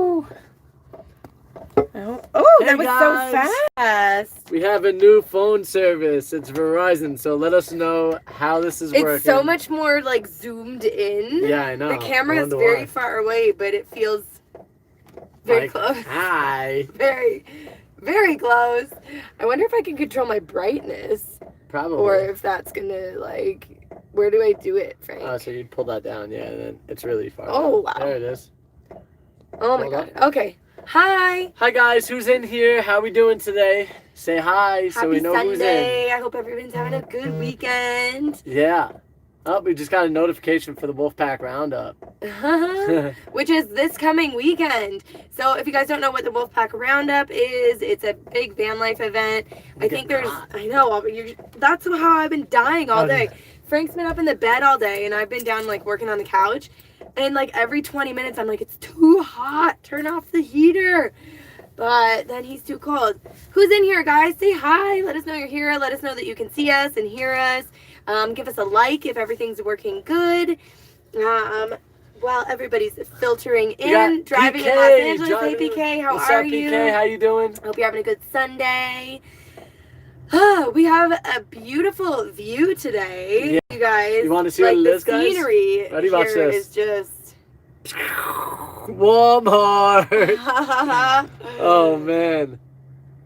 Oh, Hey that was guys. so fast. We have a new phone service. It's Verizon, so let us know how this is working. It's so much more like zoomed in. Yeah, I know. The camera I is wonder very why. far away, but it feels very close. Hi. Very, very close. I wonder if I can control my brightness. Probably. Or if that's gonna like, where do I do it, Frank? Oh, so you pull that down, yeah, and then it's really far. Oh, down. wow. There it is. Oh my God. Okay. Hi. Hi guys, who's in here? How we doing today? Say hi so we know Happy who's Sunday. in. I hope everyone's having a good weekend. Yeah. Oh, we just got a notification for the Wolfpack Roundup. Which is this coming weekend. So if you guys don't know what the Wolfpack Roundup is, it's a big van life event. I think there's, I know, that's how I've been dying all day. Frank's been up in the bed all day and I've been down like working on the couch. And like every 20 minutes I'm like, it's too hot. Turn off the heater. But then he's too cold. Who's in here, guys? Say hi. Let us know you're here. Let us know that you can see us and hear us. Give us a like if everything's working good. While everybody's filtering in, driving in Los Angeles. Hey, PK, how are you? What's up, PK? How you doing? Hope you're having a good Sunday. We have a beautiful view today, you guys. You want to see what it is, guys? The scenery Ready? Watch here this. is just... Walmart. Oh man,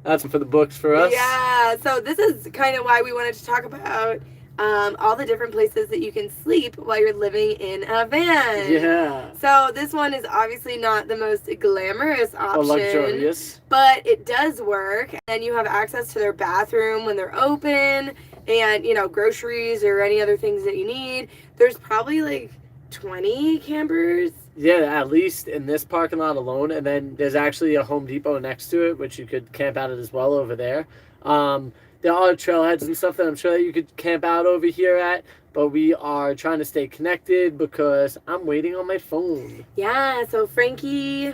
that's for the books for us. Yeah, so this is kind of why we wanted to talk about all the different places that you can sleep while you're living in a van. Yeah. So this one is obviously not the most glamorous option, Or luxurious, but it does work, and you have access to their bathroom when they're open, and you know, groceries or any other things that you need. There's probably like 20 campers. Yeah, at least in this parking lot alone, and then there's actually a Home Depot next to it, which you could camp out at as well over there. There are trailheads and stuff that I'm sure that you could camp out over here at, but we are trying to stay connected because I'm waiting on my phone. Yeah, so Frankie,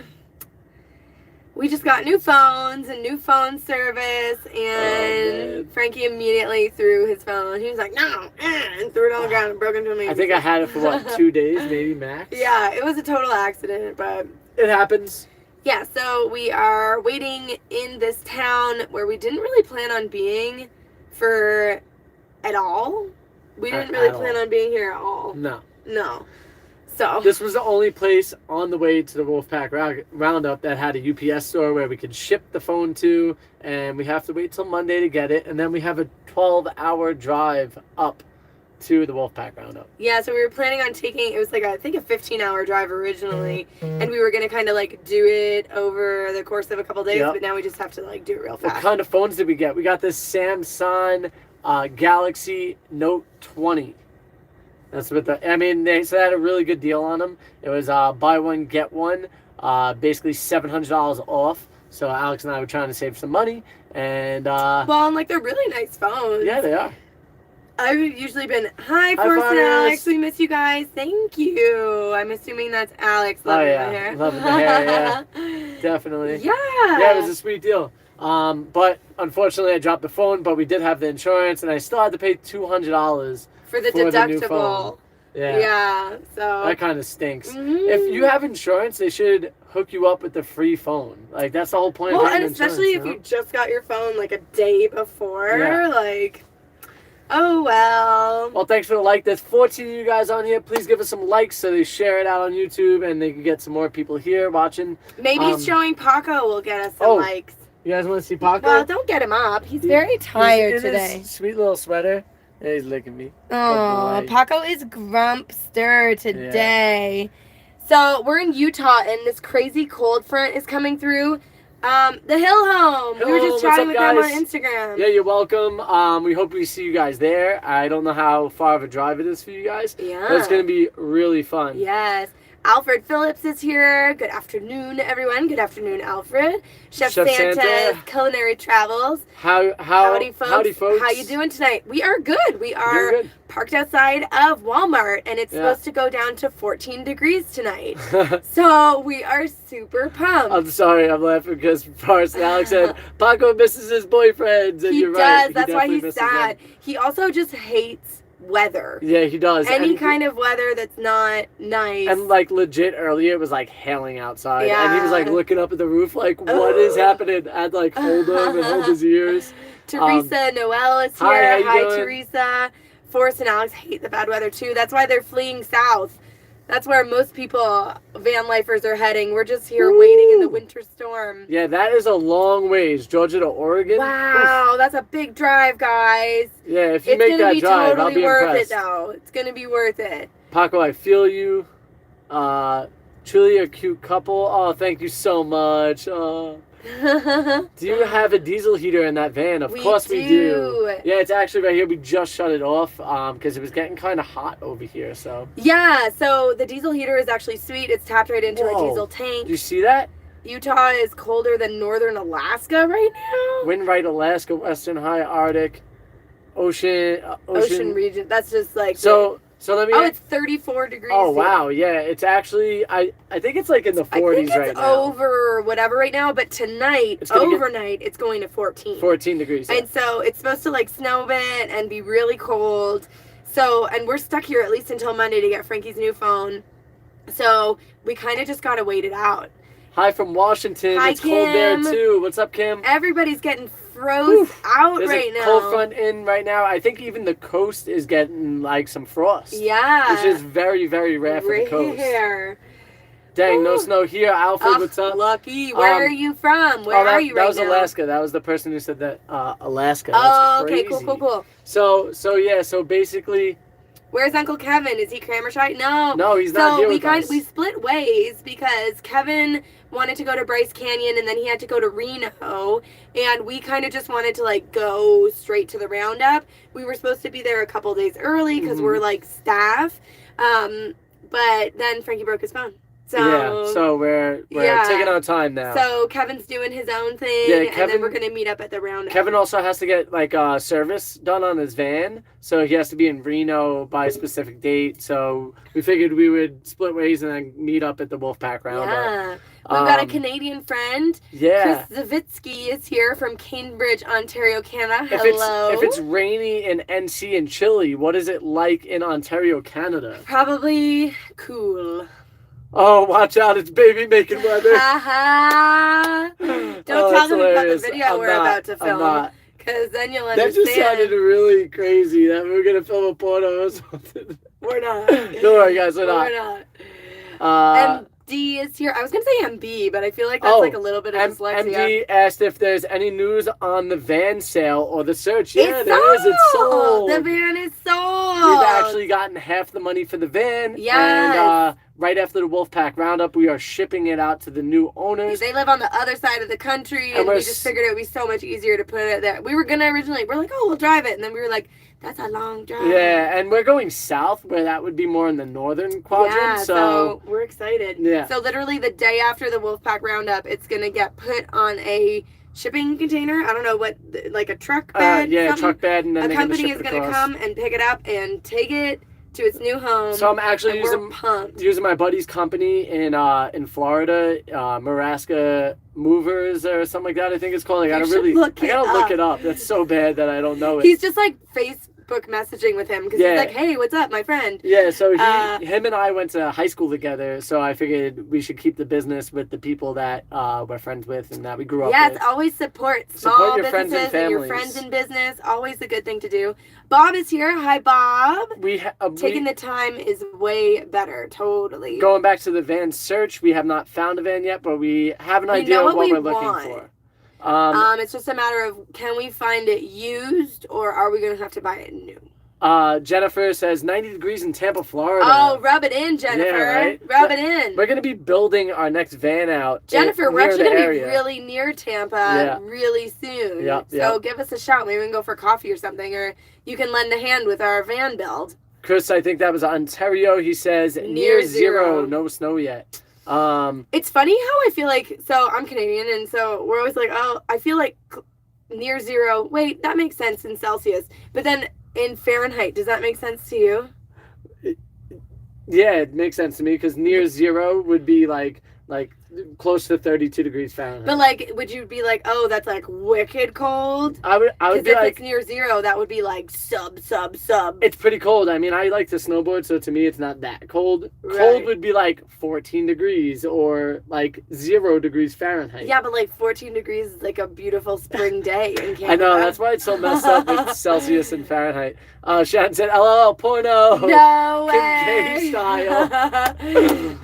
we just got new phones and new phone service, and Frankie immediately threw his phone. He was like, no, and threw it on the ground and broke into me. I think I had it for, what, 2 days, maybe max? Yeah, it was a total accident, but... It happens. Yeah, so we are waiting in this town where we didn't really plan on being at all. We didn't really plan on being here at all. No. No. So this was the only place on the way to the Wolfpack Roundup that had a UPS store where we could ship the phone to, and we have to wait till Monday to get it, and then we have a 12-hour drive up to the Wolfpack Roundup. Yeah, so we were planning on taking, it was like I think a 15-hour drive originally, and we were going to kind of like do it over the course of a couple days, but now we just have to like do it real fast. What kind of phones did we get? We got this Samsung Galaxy Note 20. That's what they had a really good deal on them. It was buy one, get one, basically $700 off. So Alex and I were trying to save some money, and well, and like they're really nice phones. Yeah, they are. I've usually been, hi, Forrest and Alex, we miss you guys. Thank you. I'm assuming that's Alex loving my hair. Loving the hair, yeah. Definitely. Yeah. Yeah, it was a sweet deal. But unfortunately, I dropped the phone, but we did have the insurance, and I still had to pay $200 for the deductible. Yeah, so. That kind of stinks. If you have insurance, they should hook you up with the free phone. Like, that's the whole point of having insurance. Well, and especially if you just got your phone, like, a day before, like... Oh, well. Well, thanks for the like. There's 14 of you guys on here. Please give us some likes so they share it out on YouTube and they can get some more people here watching. Maybe showing Paco will get us some likes. You guys want to see Paco? Well, don't get him up. He's very tired today. His sweet little sweater. Yeah, he's licking me. Oh, Paco is grumpster today. Yeah. So we're in Utah and this crazy cold front is coming through. The Hill Home. We were just chatting with them on Instagram. Yeah, you're welcome. We hope we see you guys there. I don't know how far of a drive it is for you guys. Yeah. But it's going to be really fun. Yes. Alfred Phillips is here. Good afternoon, everyone. Good afternoon, Alfred. Chef Santa's Culinary Travels. Howdy, folks. How you doing tonight? We are good. We are parked outside of Walmart, and it's supposed to go down to 14 degrees tonight. So we are super pumped. I'm sorry, I'm laughing because Forrest and Alex said Paco misses his boyfriends, and you're right. That's why he's sad. He also just hates weather. Yeah, he does. Any kind of weather that's not nice. And like legit earlier, it was like hailing outside. Yeah. And he was like looking up at the roof like, what is happening? I'd like hold him and hold his ears. Teresa Noel is here. Hi, how you doing? Teresa. Forrest and Alex hate the bad weather too. That's why they're fleeing south. That's where most people, van lifers, are heading. We're just here waiting in the winter storm. Yeah, that is a long ways, Georgia to Oregon. Wow, that's a big drive, guys. Yeah, if you make that drive, I'll be impressed. It's gonna be totally worth it, though. It's gonna be worth it. Paco, I feel you. Truly a cute couple. Oh, thank you so much. Do you have a diesel heater in that van? Of course we do. Yeah, it's actually right here. We just shut it off because it was getting kind of hot over here. So yeah, so the diesel heater is actually sweet. It's tapped right into a diesel tank. Do you see that? Utah is colder than northern Alaska right now. Windright, Alaska, Western High Arctic, ocean region. That's just like So let me. Oh, it's 34 degrees. Oh wow, yeah. It's actually I think it's like in the 40s right now. It's over whatever right now, but tonight, overnight, it's going to 14. 14 degrees. Yeah. And so it's supposed to like snow a bit and be really cold. So, and we're stuck here at least until Monday to get Frankie's new phone. So we kind of just gotta wait it out. Hi from Washington. Hi, it's cold there too. What's up, Kim? Everybody's getting froze out There's right a now. cold front in right now. I think even the coast is getting like some frost. Yeah. Which is very, very rare for the coast. Rare. Dang, no snow here. Alfred, what's up? Lucky. Where are you from? Where are you right now? That was Alaska. That was the person who said that. Alaska. That's oh, okay. crazy. Cool. So basically. Where's Uncle Kevin? Is he Kramershite? No. No, he's not here with us. We split ways because Kevin wanted to go to Bryce Canyon and then he had to go to Reno, and we kind of just wanted to like go straight to the roundup. We were supposed to be there a couple days early because we're like staff, but then Frankie broke his phone. So we're taking our time now. So Kevin's doing his own thing, and then we're gonna meet up at the roundup. Kevin also has to get like service done on his van, so he has to be in Reno by a specific date. So we figured we would split ways and then meet up at the Wolfpack roundup. Yeah, we've got a Canadian friend. Yeah, Chris Zavitsky is here from Cambridge, Ontario, Canada. Hello. If it's rainy in NC and chilly, what is it like in Ontario, Canada? Probably cool. Oh, watch out, it's baby making weather. Don't tell them about the video we're about to film. Because then you'll understand. That just sounded really crazy that we were going to film a porno or something. We're not. Don't worry, guys, we're not. MD is here. I was going to say MB, but I feel like that's like a little bit of dyslexia. MD asked if there's any news on the van sale or the search. Yeah, there is. It's sold. The van is sold. We've actually gotten half the money for the van. Yes. And right after the Wolfpack Roundup, we are shipping it out to the new owners. They live on the other side of the country, and we just figured it would be so much easier to put it there. We were going to originally, we're like, oh, we'll drive it. And then we were like, that's a long drive. Yeah, and we're going south, where that would be more in the northern quadrant. Yeah, so we're excited. Yeah. So literally the day after the Wolfpack Roundup, it's going to get put on a shipping container. I don't know what, like a truck bed. Yeah, truck bed, and then a company is going to come and pick it up and take it to its new home. So I'm actually using my buddy's company in Florida, Maraska Movers or something like that. I think it's called. I gotta look it up. That's so bad that I don't know it. He's just like Facebook messaging with him because he's like, "Hey, what's up, my friend?" Yeah. So him and I went to high school together. So I figured we should keep the business with the people that we're friends with and that we grew up with. Yes, always support small businesses and your friends in business. Always a good thing to do. Bob is here. Hi, Bob. Taking the time is way better. Totally. Going back to the van search, we have not found a van yet, but we have an idea of what we're looking for. It's just a matter of, can we find it used or are we going to have to buy it new? Jennifer says 90 degrees in Tampa, Florida. Oh, rub it in, Jennifer. Yeah, right? Rub it in. We're going to be building our next van out. Jennifer, we're actually going to be really near Tampa really soon. So give us a shout. Maybe we can go for coffee or something, or you can lend a hand with our van build. Chris, I think that was Ontario. He says near zero. No snow yet. It's funny how I feel like, so I'm Canadian, and so we're always like, oh, I feel like near zero. Wait, that makes sense in Celsius. But then in Fahrenheit, does that make sense to you? Yeah, it makes sense to me because near zero would be like close to 32 degrees Fahrenheit. But like, would you be like, oh, that's like wicked cold? I would be if like, it's near zero, that would be like sub. It's pretty cold. I mean, I like to snowboard, so to me, it's not that cold. Right. Cold would be like 14 degrees or like 0 degrees Fahrenheit. Yeah, but like 14 degrees is like a beautiful spring day in Canada. I know, that's why it's so messed up with Celsius and Fahrenheit. Shannon said, LOL, porno. No Kim way. K style.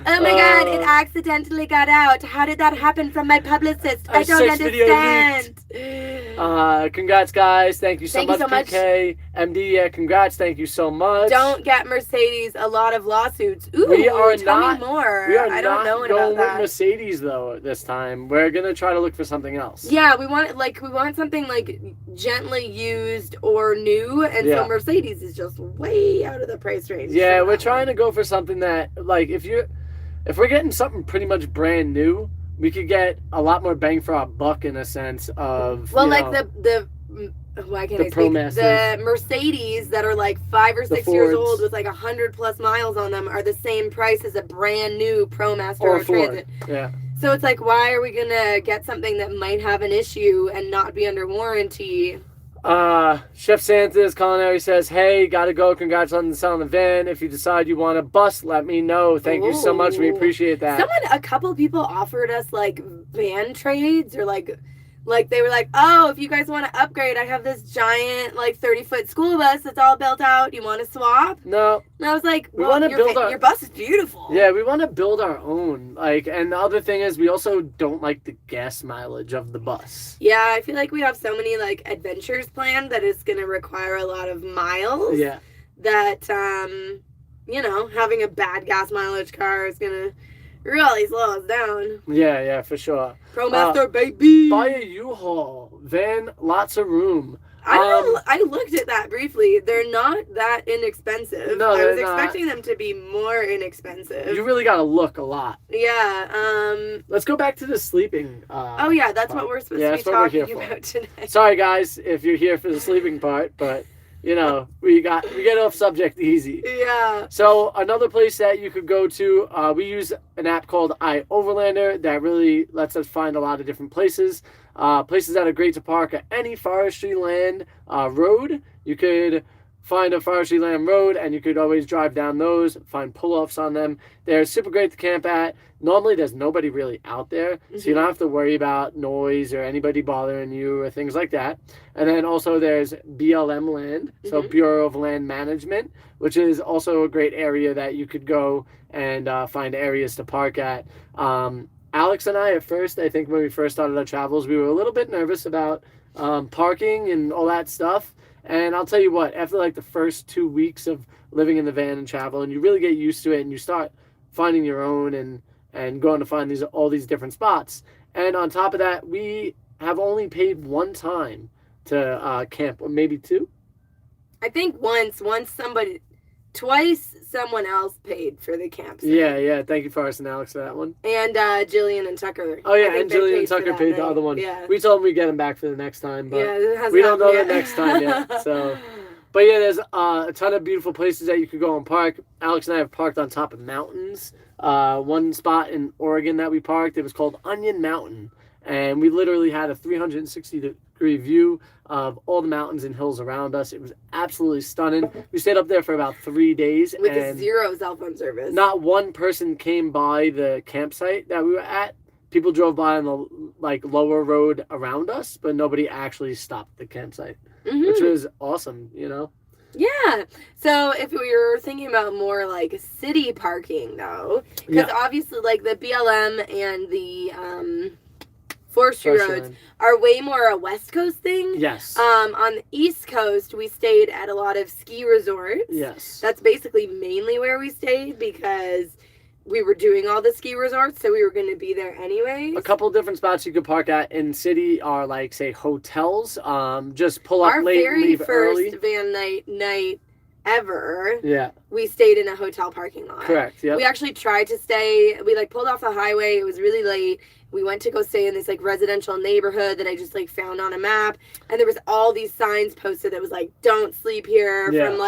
Oh my god, it accidentally got out. How did that happen from my publicist? I don't understand. Congrats, guys. Thank you so Thank you much, so PK. MD, yeah, congrats. Thank you so much. Don't get Mercedes a lot of lawsuits. Ooh, We are tell not- me more. We are I don't not know going about with that. Mercedes, though, this time. We're going to try to look for something else. Yeah, we want something like gently used or new, and Yeah. so Mercedes is just way out of the price range. Yeah, for we're that trying one. to go for something that, like, if we're getting something pretty much brand new, we could get a lot more bang for our buck in a sense of. Well, you like know, why can't the I speak? ProMasters. The Mercedes that are like 5 or 6 years Fords. old with like 100+ miles on them are the same price as a brand new ProMaster or or Ford. Transit. Yeah. So it's like, why are we gonna get something that might have an issue and not be under warranty? Chef Santa's Culinary says, hey, gotta go. Congrats on the selling the van. If you decide you want a bus, let me know. Thank you so much. We Ooh. appreciate that. A couple people offered us like van trades or like they were like, oh, if you guys want to upgrade, I have this giant like 30-foot school bus that's all built out. You want to swap? No. And I was like, We well, wanna build your bus is beautiful. Yeah, we want to build our own. Like, and the other thing is, we also don't like the gas mileage of the bus. Yeah, I feel like we have so many like adventures planned that it's gonna require a lot of miles. Yeah. That having a bad gas mileage car is gonna really slow us down. Yeah, for sure. ProMaster, baby. Buy a U-Haul. Van, lots of room. I looked at that briefly. They're not that inexpensive. No, I they're was not. expecting them to be more inexpensive. You really got to look a lot. Yeah. Let's go back to the sleeping. Oh yeah, that's what we're supposed to be that's what we're here talking for. about today. Sorry, guys, if you're here for the sleeping part, but we get off subject easy. Yeah. So another place that you could go to, we use an app called iOverlander that really lets us find a lot of different places. Places that are great to park at any forestry land road. You could find a forestry land road and you could always drive down those, find pull-offs on them. They're super great to camp at. Normally there's nobody really out there, so you don't have to worry about noise or anybody bothering you or things like that. And then also there's BLM land, so Bureau of Land Management, which is also a great area that you could go and find areas to park at. Alex and I, at first, I think when we first started our travels, we were a little bit nervous about parking and all that stuff. And I'll tell you what, after like the first 2 weeks of living in the van and travel, and you really get used to it and you start finding your own and going to find all these different spots. And on top of that, we have only paid one time to camp, or maybe two. I think twice someone else paid for the campsite. Yeah. Thank you, Forrest and Alex, for that one. And Jillian and Tucker. Oh, yeah, and Jillian and Tucker paid the other one. Yeah. We told them we'd get them back for the next time, but we don't know the next time yet. So, but yeah, there's a ton of beautiful places that you could go and park. Alex and I have parked on top of mountains. One spot in Oregon that we parked, it was called Onion Mountain. And we literally had a 360-degree view of all the mountains and hills around us. It was absolutely stunning. We stayed up there for about 3 days. With zero cell phone service. Not one person came by the campsite that we were at. People drove by on the lower road around us, but nobody actually stopped the campsite, which was awesome, Yeah. So if we were thinking about more like city parking, though, because obviously like the BLM and the forestry roads are way more a West Coast thing. Yes. On the East Coast, we stayed at a lot of ski resorts. Yes. That's basically mainly where we stayed because we were doing all the ski resorts, so we were going to be there anyways. A couple different spots you could park at in city are like, say, hotels. Just pull up late and leave early. Our very first van night ever. Yeah. We stayed in a hotel parking lot. Correct. Yeah. We actually tried to stay. We pulled off the highway. It was really late. We went to go stay in this residential neighborhood that I just found on a map, and there was all these signs posted that was don't sleep here from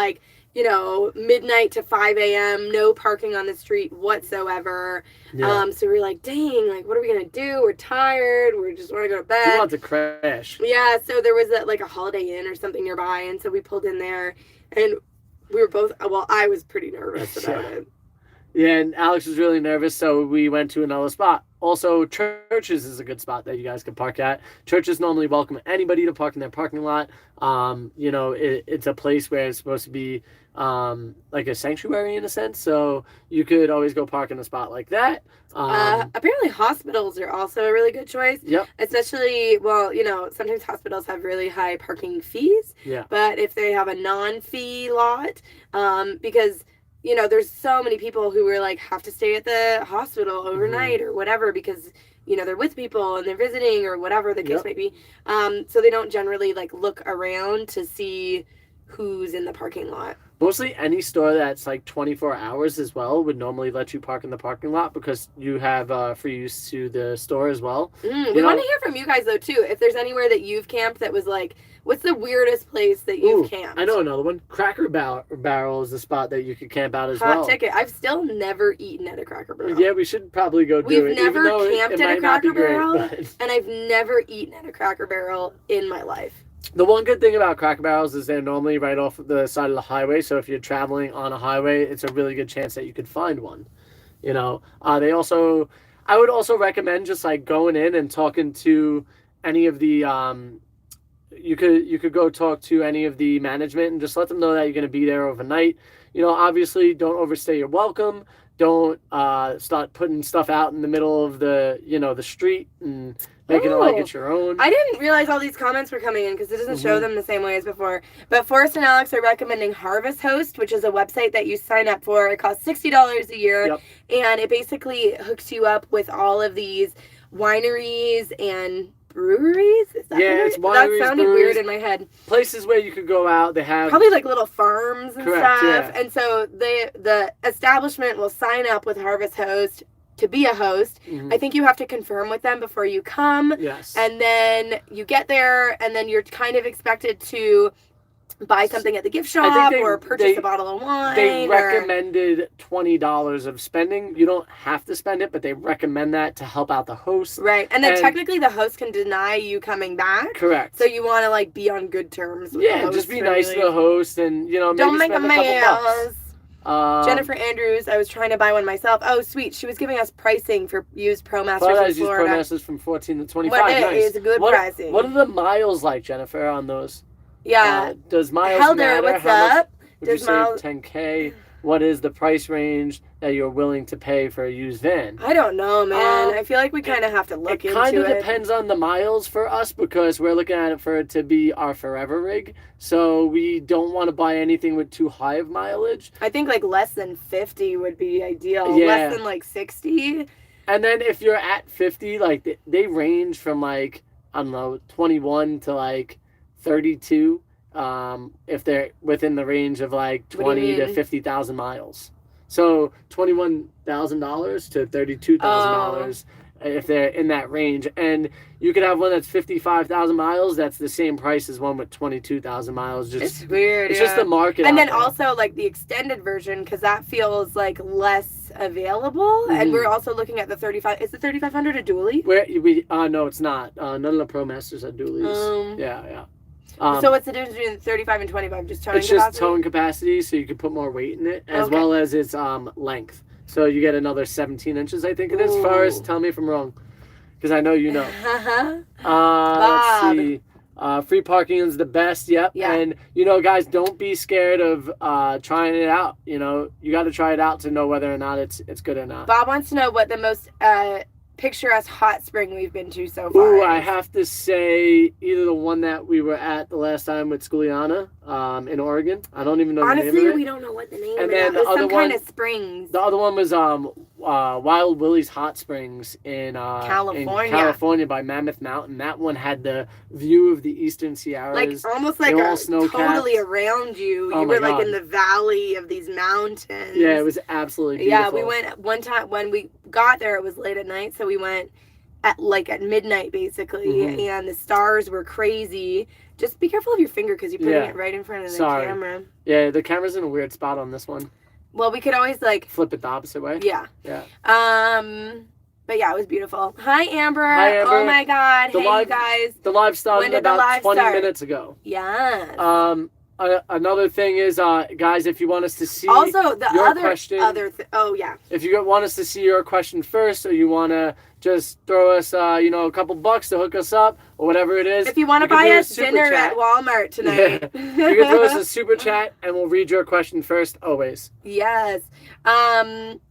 midnight to 5 a.m., no parking on the street whatsoever. Yeah. So we were like, dang, like, what are we going to do? We're tired. We just want to go to bed. We want to crash. Yeah, so there was a Holiday Inn or something nearby, and so we pulled in there, and we were both, well, I was pretty nervous about it. Yeah, and Alex was really nervous, so we went to another spot. Also, Churches is a good spot that you guys can park at. Churches normally welcome anybody to park in their parking lot. It's a place where it's supposed to be like a sanctuary in a sense, so you could always go park in a spot like that. Apparently hospitals are also a really good choice. Yep. Especially, sometimes hospitals have really high parking fees. Yeah. But if they have a non-fee lot, because there's so many people who are like have to stay at the hospital overnight or whatever because they're with people and they're visiting or whatever the case might be. So they don't generally like look around to see who's in the parking lot. Mostly any store that's like 24 hours as well would normally let you park in the parking lot because you have free use to the store as well. We want to hear from you guys though too. If there's anywhere that you've camped that was like, what's the weirdest place that you've camped? I know another one. Cracker Barrel is the spot that you could camp out as well. Hot ticket. I've still never eaten at a Cracker Barrel. Yeah, we should probably go do it. We've never camped at a Cracker Barrel, but... and I've never eaten at a Cracker Barrel in my life. The one good thing about Cracker Barrels is they're normally right off the side of the highway, so if you're traveling on a highway, it's a really good chance that you could find one. I would also recommend just like going in and talking to any of the you could go talk to any of the management and just let them know that you're going to be there overnight. Obviously don't overstay your welcome. Don't start putting stuff out in the middle of the the street and making it like it's your own. I didn't realize all these comments were coming in because it doesn't show them the same way as before. But Forrest and Alex are recommending Harvest Host, which is a website that you sign up for. It costs $60 a year, and it basically hooks you up with all of these wineries and breweries. Is that it's wineries, that sounded breweries, weird in my head. Places where you could go out. They have probably like little farms and stuff. Yeah. And so the establishment will sign up with Harvest Host to be a host. I think you have to confirm with them before you come. Yes. And then you get there, and then you're kind of expected to buy something at the gift shop or purchase a bottle of wine. They recommended $20 of spending. You don't have to spend it, but they recommend that to help out the host. Right. And then technically the host can deny you coming back. Correct. So you want to like be on good terms with the host. Just be nice to the host and maybe don't make spend a couple bucks. Jennifer Andrews, I was trying to buy one myself. Oh, sweet. She was giving us pricing for used ProMasters in Florida. ProMasters from 14 to 25. What nice. is good pricing. What are the miles like, Jennifer, on those? Yeah. Does miles Helder, matter? what's How up? much would you say 10K? What is the price range that you're willing to pay for a used van? I don't know, man. I feel like we kind of have to look into it. It kind of depends on the miles for us because we're looking at it for it to be our forever rig. So we don't want to buy anything with too high of mileage. I think like less than 50 would be ideal. Yeah. Less than like 60. And then if you're at 50, like they range from like, I don't know, 21 to like 32. If they're within the range of like 20 to 50,000 miles. So $21,000 to $32,000 if they're in that range. And you could have one that's 55,000 miles that's the same price as one with 22,000 miles. It's weird. It's just the market. And then also like the extended version because that feels like less available. And we're also looking at the 35. Is the 3500 a dually? No, it's not. None of the ProMasters are dualies. Yeah. So what's the difference between 35 and 25? Just towing capacity? It's just towing capacity, so you can put more weight in it, as well as its length. So you get another 17 inches, I think it is. Forrest, tell me if I'm wrong, because I know you know. Let's see. Free parking is the best, yep. Yeah. And, guys, don't be scared of trying it out. You got to try it out to know whether or not it's good or not. Bob wants to know what the most picturesque hot spring we've been to so far. Ooh, I have to say either the one that we were at the last time with Skuliana in Oregon. I don't even know the name of it. Honestly, we don't know what the name of it is. And then the other one, kind of springs. The other one was Wild Willie's Hot Springs in California by Mammoth Mountain. That one had the view of the Eastern Sierras. Like almost like totally around you. You were like in the valley of these mountains. Yeah, it was absolutely beautiful. Yeah, we went one time when we got there. It was late at night, so we went at midnight basically, and the stars were crazy. Just be careful of your finger because you're putting it right in front of the camera. Yeah, the camera's in a weird spot on this one. Well, we could always flip it the opposite way. Yeah. Yeah. But yeah, it was beautiful. Hi, Amber. Hi, Amber. Oh my God. You guys. The live started about 20 minutes ago. Yeah. Another thing is, guys, if you want us to see also the your other question, oh yeah. If you want us to see your question first, or you want to just throw us, a couple bucks to hook us up, or whatever it is. If you want to buy us dinner at Walmart tonight, you can throw us a super chat, and we'll read your question first, always. Yes.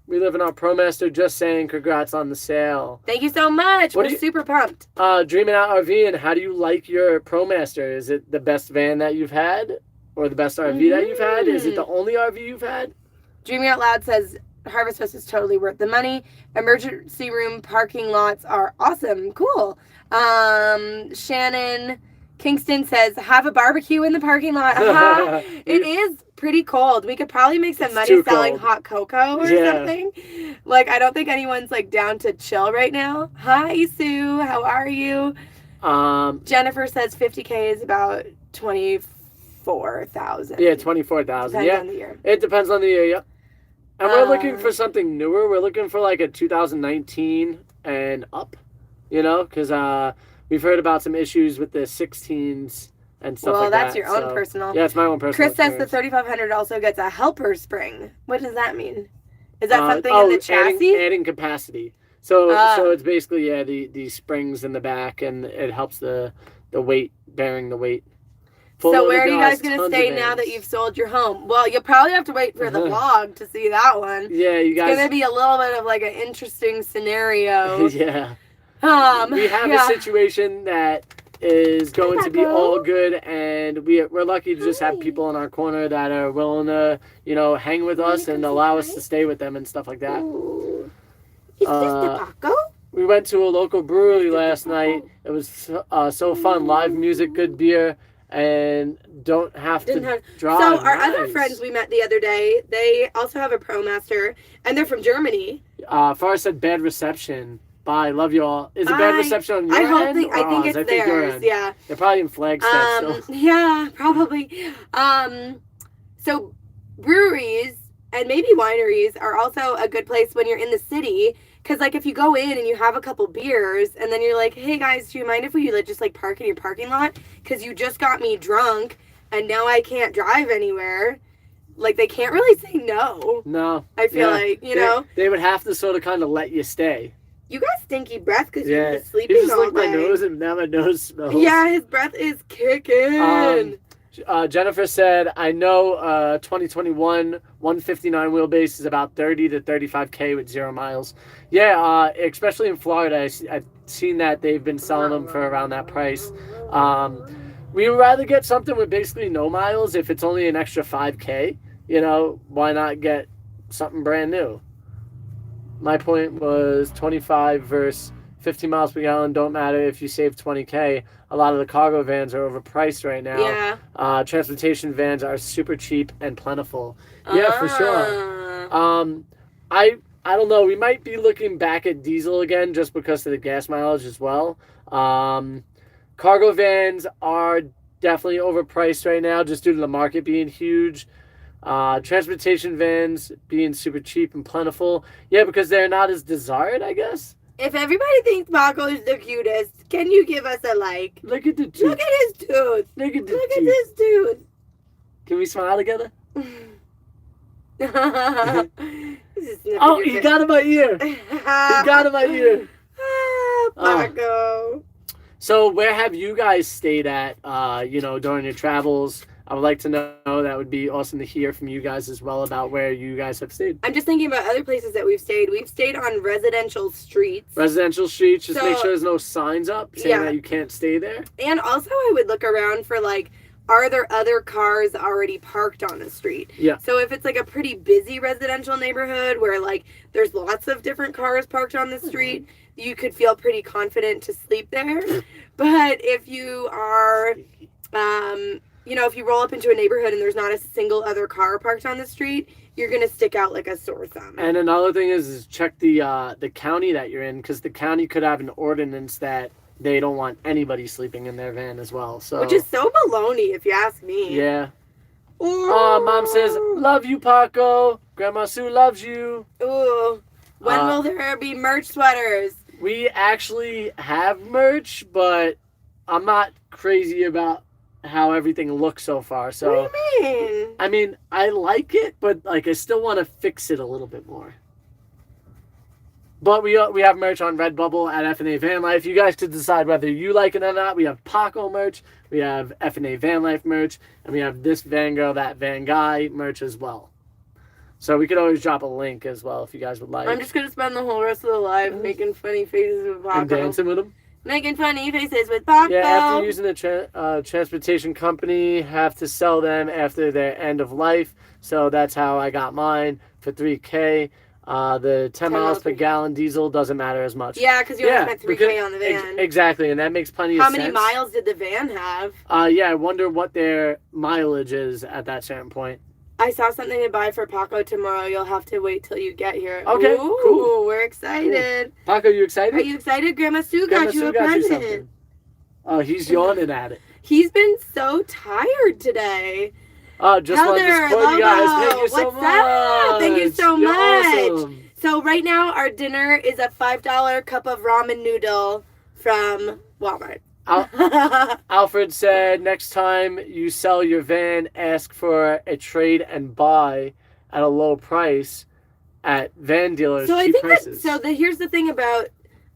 We live in our ProMaster. Just saying, congrats on the sale. Thank you so much. We're super pumped. Dreaming Out RV, and how do you like your ProMaster? Is it the best van that you've had? Or the best RV that you've had? Is it the only RV you've had? Dreaming Out Loud says Harvest Fest is totally worth the money. Emergency room parking lots are awesome. Cool. Shannon Kingston says, have a barbecue in the parking lot. It is pretty cold. We could probably make some money selling hot cocoa or something. I don't think anyone's down to chill right now. Hi, Sue. How are you? Jennifer says 50K is about 24,000. Yeah, 24,000. Yeah, on the year. It depends on the year. Yep. And we're looking for something newer. We're looking for a 2019 and up. Because we've heard about some issues with the 16s and stuff like that. Well, that's your own personal. Yeah, it's my own personal. Chris says the 3,500 also gets a helper spring. What does that mean? Is that something in the chassis? Adding capacity. So it's basically the springs in the back, and it helps the weight, bearing the weight. So where are you guys going to stay now that you've sold your home? Well, you'll probably have to wait for the vlog to see that one. Yeah, you guys. It's going to be a little bit of an interesting scenario. Yeah. We have a situation that is going to be all good, and we're lucky to just have people in our corner that are willing to, hang with us and allow us to stay with them and stuff like that. Ooh. Is this Paco? We went to a local brewery last night. It was so fun. Live music, good beer. And don't have to drive. So our other friends we met the other day, they also have a ProMaster, and they're from Germany. Farah said bad reception. Bye, love you all. Is it bad reception on your end? I think it's theirs. Yeah. They're probably in Flagstaff still. Yeah, probably. So breweries and maybe wineries are also a good place when you're in the city. Because, if you go in and you have a couple beers, and then you're like, hey, guys, do you mind if we just, park in your parking lot? Because you just got me drunk, and now I can't drive anywhere. They can't really say no. No. I feel you know? They would have to sort of kind of let you stay. You got stinky breath because you've been sleeping all day. You just licked my nose, and now my nose smells. Yeah, his breath is kicking. Jennifer said, I know 2021 159 wheelbase is about 30 to 35K with 0 miles. Yeah, especially in Florida, I've seen that they've been selling them for around that price. We would rather get something with basically no miles if it's only an extra 5K. Why not get something brand new? My point was 25 versus 50 miles per gallon don't matter if you save 20K. A lot of the cargo vans are overpriced right now. Yeah. Transportation vans are super cheap and plentiful. Yeah, for sure. I don't know. We might be looking back at diesel again just because of the gas mileage as well. Cargo vans are definitely overpriced right now just due to the market being huge. Transportation vans being super cheap and plentiful. Yeah, because they're not as desired, I guess. If everybody thinks Paco is the cutest, can you give us a like? Look at the tooth. Look at his tooth. Look at his tooth. Can we smile together? Oh, he got in my ear. Paco. So where have you guys stayed at, during your travels? I would like to know. That would be awesome to hear from you guys as well about where you guys have stayed. I'm just thinking about other places that we've stayed. We've stayed on residential streets. Just make sure there's no signs up saying that you can't stay there. And also I would look around for are there other cars already parked on the street? Yeah. So if it's a pretty busy residential neighborhood where there's lots of different cars parked on the street, you could feel pretty confident to sleep there. But if you are if you roll up into a neighborhood and there's not a single other car parked on the street, you're gonna stick out like a sore thumb. And another thing is check the county that you're in, because the county could have an ordinance that they don't want anybody sleeping in their van as well. So which is so baloney, if you ask me. Yeah. Mom says, "Love you, Paco. Grandma Sue loves you." Ooh. When will there be merch sweaters? We actually have merch, but I'm not crazy about how everything looks so far. So what do you mean? I mean, I like it, but like I still want to fix it a little bit more. But we have merch on Redbubble at FnA VanLife. You guys could decide whether you like it or not. We have Paco merch, we have FnA VanLife merch, and we have this Van Girl, that Van Guy merch as well. So we could always drop a link as well if you guys would like. I'm just going to spend the whole rest of the live making funny faces with Paco. And dancing with him? Making funny faces with Paco. Yeah, after using the transportation company, have to sell them after their end of life. So that's how I got mine for $3K. The 10 miles per gallon diesel doesn't matter as much. Yeah, because you only spent $3K on the van. Exactly, and that makes plenty of sense. How many miles did the van have? Yeah, I wonder what their mileage is at that certain point. I saw something to buy for Paco tomorrow. You'll have to wait till you get here. Okay, Ooh, cool. We're excited. Cool. Paco, you excited? Are you excited? Grandma Sue got you a present. Oh, he's yawning at it. He's been so tired today. Oh, just want to support you guys. Thank you so much. Up? Thank you so You're much. Awesome. So right now our dinner is a $5 cup of ramen noodle from Walmart. Alfred said, next time you sell your van, ask for a trade and buy at a low price at van dealers. So I think prices. Here's the thing about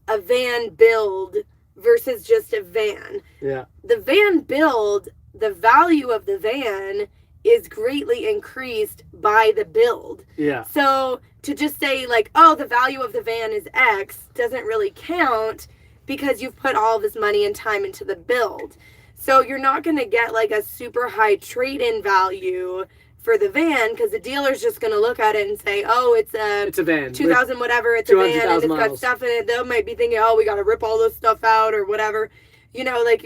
a van build versus just a van. Yeah. The van build, the value of the van is greatly increased by the build. Yeah. So to just say like, oh, the value of the van is X doesn't really count because you've put all this money and time into the build. So you're not going to get like a super high trade-in value for the van because the dealer's just going to look at it and say, oh, it's a van. 2000 whatever, it's a van and it's got stuff in it. They might be thinking, oh, we got to rip all this stuff out or whatever. You know, like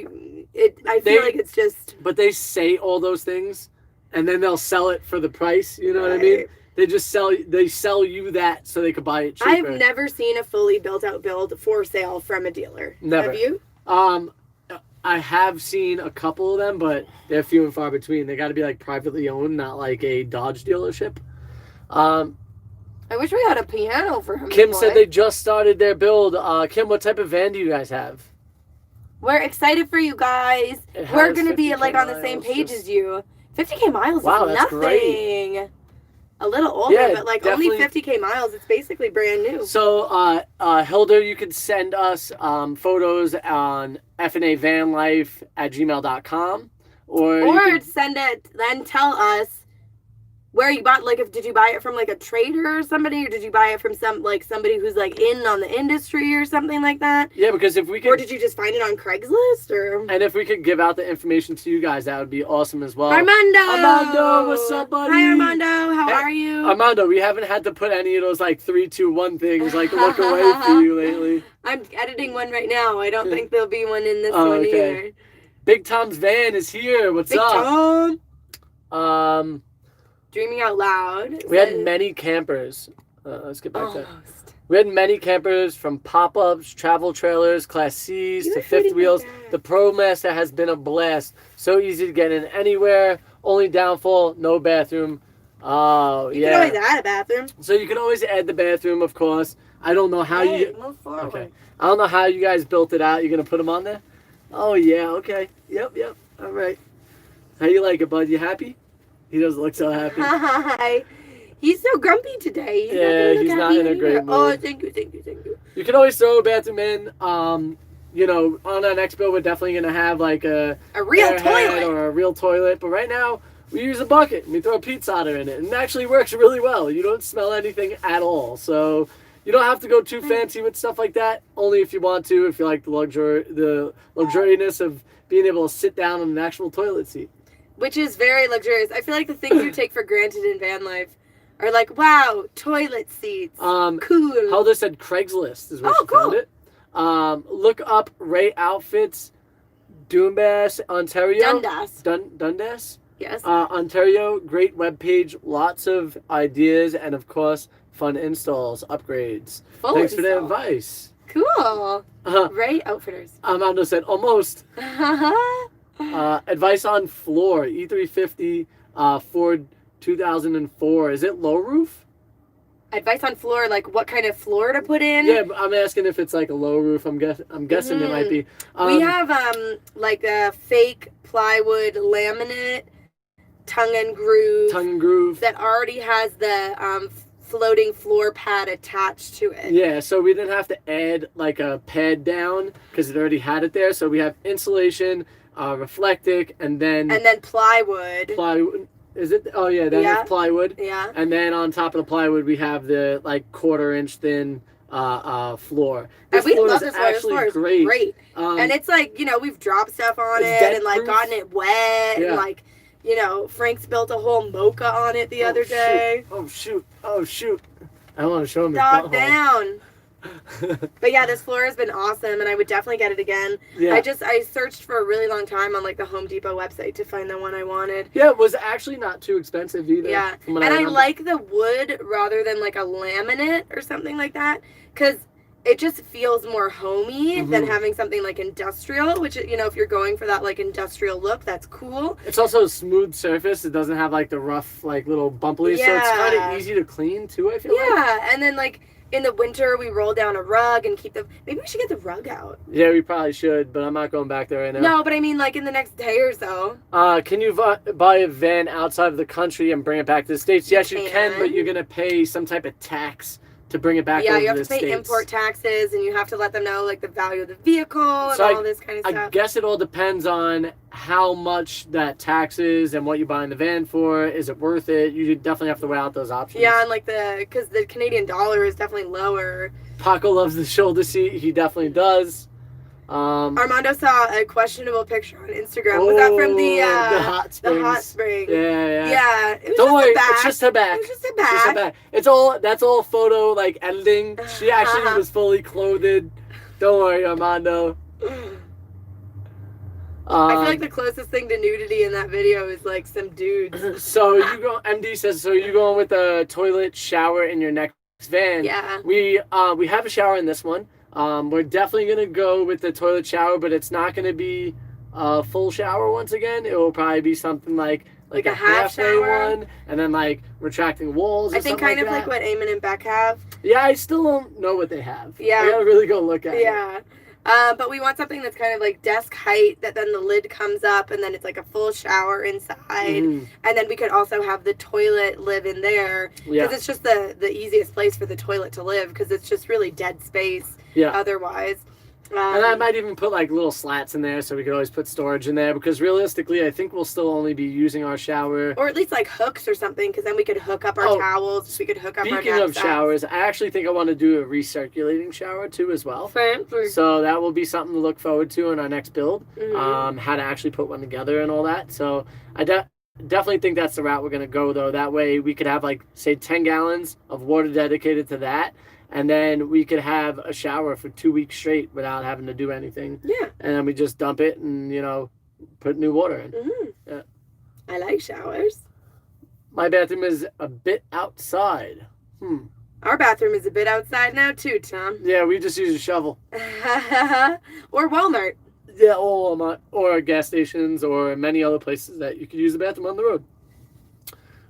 I feel like it's just... But they say all those things and then they'll sell it for the price. You know what I mean? They sell you that so they could buy it cheaper. I've never seen a fully built out build for sale from a dealer. Never. Have you? I have seen a couple of them, but they're few and far between. They got to be like privately owned, not like a Dodge dealership. I wish we had a piano for him. Kim said they just started their build. Kim, what type of van do you guys have? We're excited for you guys. We're going to be like on the same page as you. 50K miles is that's nothing. Great. A little older, but like definitely. Only 50K miles. It's basically brand new. So, Hilda, you could send us photos on fnavanlife@gmail.com. Or send it, then tell us where you bought, like, did you buy it from like a trader or somebody, or did you buy it from somebody who's like in on the industry or something like that? Yeah, because if we could, or did you just find it on Craigslist, or? And if we could give out the information to you guys, that would be awesome as well. Armando, what's up, buddy? Hi, Armando. How are you? Armando, we haven't had to put any of those like 3, 2, 1 things like look away for you lately. I'm editing one right now. I don't think there'll be one in this one either. Big Tom's van is here. What's up? Tom. Dreaming Out Loud. We had many campers. Let's get back to that. We had many campers from pop-ups, travel trailers, Class Cs to fifth wheels. The ProMaster has been a blast. So easy to get in anywhere. Only downfall, no bathroom. Oh, you can always add a bathroom. So you can always add the bathroom, of course. I don't know how move forward. Okay. I don't know how you guys built it out. You're going to put them on there? Oh, yeah. Okay. Yep. All right. How you like it, bud? You happy? He doesn't look so happy. Hi. He's so grumpy today. He's not in a great mood. Oh, thank you. You can always throw a bathroom in. You know, on our next build, we're definitely going to have like a real toilet. Or a real toilet. But right now, we use a bucket and we throw a pizza otter in it. And it actually works really well. You don't smell anything at all. So you don't have to go too fancy with stuff like that. Only if you want to, if you like the luxuriousness of being able to sit down on an actual toilet seat. Which is very luxurious. I feel like the things you take for granted in van life are like, wow, toilet seats. Cool. Helder said Craigslist is where she found it. Look up Ray Outfits, Dundas, Ontario. Dundas. Dundas? Yes. Ontario, great webpage, lots of ideas, and of course, fun installs, upgrades. Full Thanks for the install. advice. Cool. Right? Outfitters. Armando said almost. Advice on floor, E350 Ford 2004. Is it low roof? Advice on floor, like what kind of floor to put in? Yeah, I'm asking if it's like a low roof. I'm guessing it might be. We have like a fake plywood laminate tongue and groove that already has the floating floor pad attached to it. Yeah, so we didn't have to add like a pad down because it already had it there. So we have insulation, reflectic, and then plywood. Plywood. Is it? Oh yeah, then it's plywood. Yeah. And then on top of the plywood, we have the like 1/4 inch thin floor. This floor love is this floor. actually This floor is great. And it's like, we've dropped stuff on it and like gotten it wet and like, Frank's built a whole mocha on it the other day. Oh shoot! I want to show him. Dog down. But yeah, this floor has been awesome, and I would definitely get it again. Yeah. I searched for a really long time on like the Home Depot website to find the one I wanted. Yeah, it was actually not too expensive either. Yeah, and I like the wood rather than like a laminate or something like that, because it just feels more homey than having something like industrial, which, if you're going for that like industrial look, that's cool. It's also a smooth surface. It doesn't have like the rough like little bumpily, so it's kind of easy to clean too, I feel like. Yeah, and then like in the winter, we roll down a rug and keep maybe we should get the rug out. Yeah, we probably should, but I'm not going back there right now. No, but I mean like in the next day or so. Can you buy a van outside of the country and bring it back to the States? Yes, you can, but you're going to pay some type of tax to bring it back over to the States. Yeah, you have to pay import taxes, and you have to let them know like the value of the vehicle and all this kind of stuff. I guess it all depends on how much that tax is and what you buy in the van for. Is it worth it? You definitely have to weigh out those options. Yeah, and like because the Canadian dollar is definitely lower. Paco loves the shoulder seat. He definitely does. Armando saw a questionable picture on Instagram. Was that from the hot spring? Yeah. It was Don't worry, back. it's just her back. It was just her back. That's all photo like editing. She actually was fully clothed. Don't worry, Armando. I feel like the closest thing to nudity in that video is like some dudes. So MD says, so you're going with a toilet shower in your next van. Yeah. We have a shower in this one. We're definitely going to go with the toilet shower, but it's not going to be a full shower once again. It will probably be something like a half shower one, and then like retracting walls. I think kind of like what Eamon and Beck have. Yeah, I still don't know what they have. Yeah. I gotta really go look at it. Yeah. But we want something that's kind of like desk height, that then the lid comes up and then it's like a full shower inside. And then we could also have the toilet live in there. Because it's just the easiest place for the toilet to live, because it's just really dead space otherwise. And I might even put like little slats in there so we could always put storage in there, because realistically I think we'll still only be using our shower. Or at least like hooks or something, because then we could hook up our towels. We could hook up our Speaking of showers, I actually think I want to do a recirculating shower too as well. Fancy. So that will be something to look forward to in our next build. How to actually put one together and all that. So I definitely think that's the route we're going to go though. That way we could have like say 10 gallons of water dedicated to that. And then we could have a shower for 2 weeks straight without having to do anything. Yeah. And then we just dump it and, put new water in. Yeah. I like showers. My bathroom is a bit outside. Our bathroom is a bit outside now too, Tom. Yeah, we just use a shovel. Or Walmart. Yeah, or Walmart. Or gas stations or many other places that you could use the bathroom on the road.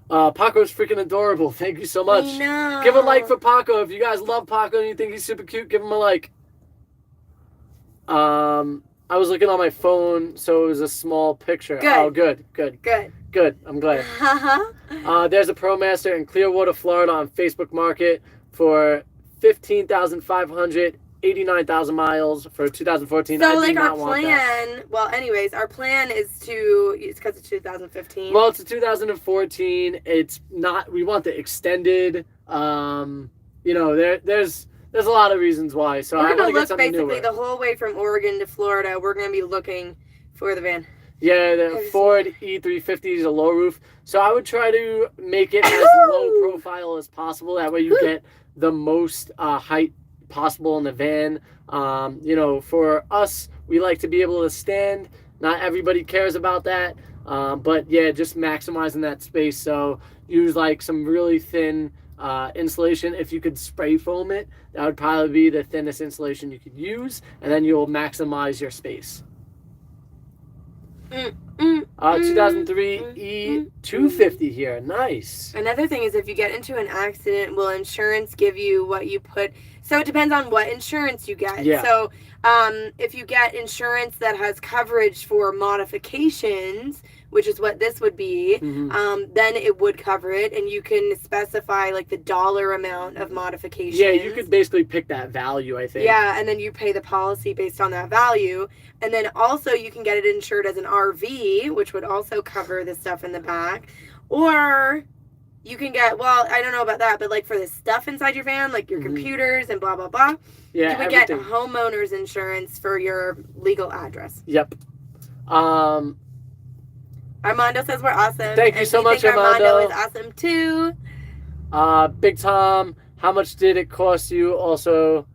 Paco's freaking adorable. Thank you so much. I know. Give a like for Paco. If you guys love Paco and you think he's super cute, give him a like. I was looking on my phone, so it was a small picture. Good. Oh, good. I'm glad. There's a ProMaster in Clearwater, Florida on Facebook Market for $15,500. 89,000 miles for 2014. So like our plan, our plan is it's because it's 2015. Well, it's a 2014. It's not, we want the extended, there's a lot of reasons why. So we're I want to get something basically newer. The whole way from Oregon to Florida, we're going to be looking for the van. Yeah, the Ford E350 is a low roof. So I would try to make it as low profile as possible. That way you get the most height possible in the van. For us, we like to be able to stand. Not everybody cares about that. But yeah, just maximizing that space. So use like some really thin insulation. If you could spray foam it, that would probably be the thinnest insulation you could use, and then you'll maximize your space. 2003 E250 here. Nice. Another thing is if you get into an accident, will insurance give you what you put? So it depends on what insurance you get. Yeah. So if you get insurance that has coverage for modifications, which is what this would be, then it would cover it, and you can specify like the dollar amount of modifications. Yeah, you could basically pick that value, I think. Yeah, and then you pay the policy based on that value. And then also you can get it insured as an RV, which would also cover the stuff in the back. Or you can get, well, I don't know about that, but like for the stuff inside your van, like your computers and blah, blah, blah, yeah, you would get homeowner's insurance for your legal address. Yep. Armando says we're awesome. Thank you so much, Armando. Armando is awesome too. Big Tom, how much did it cost you? Also,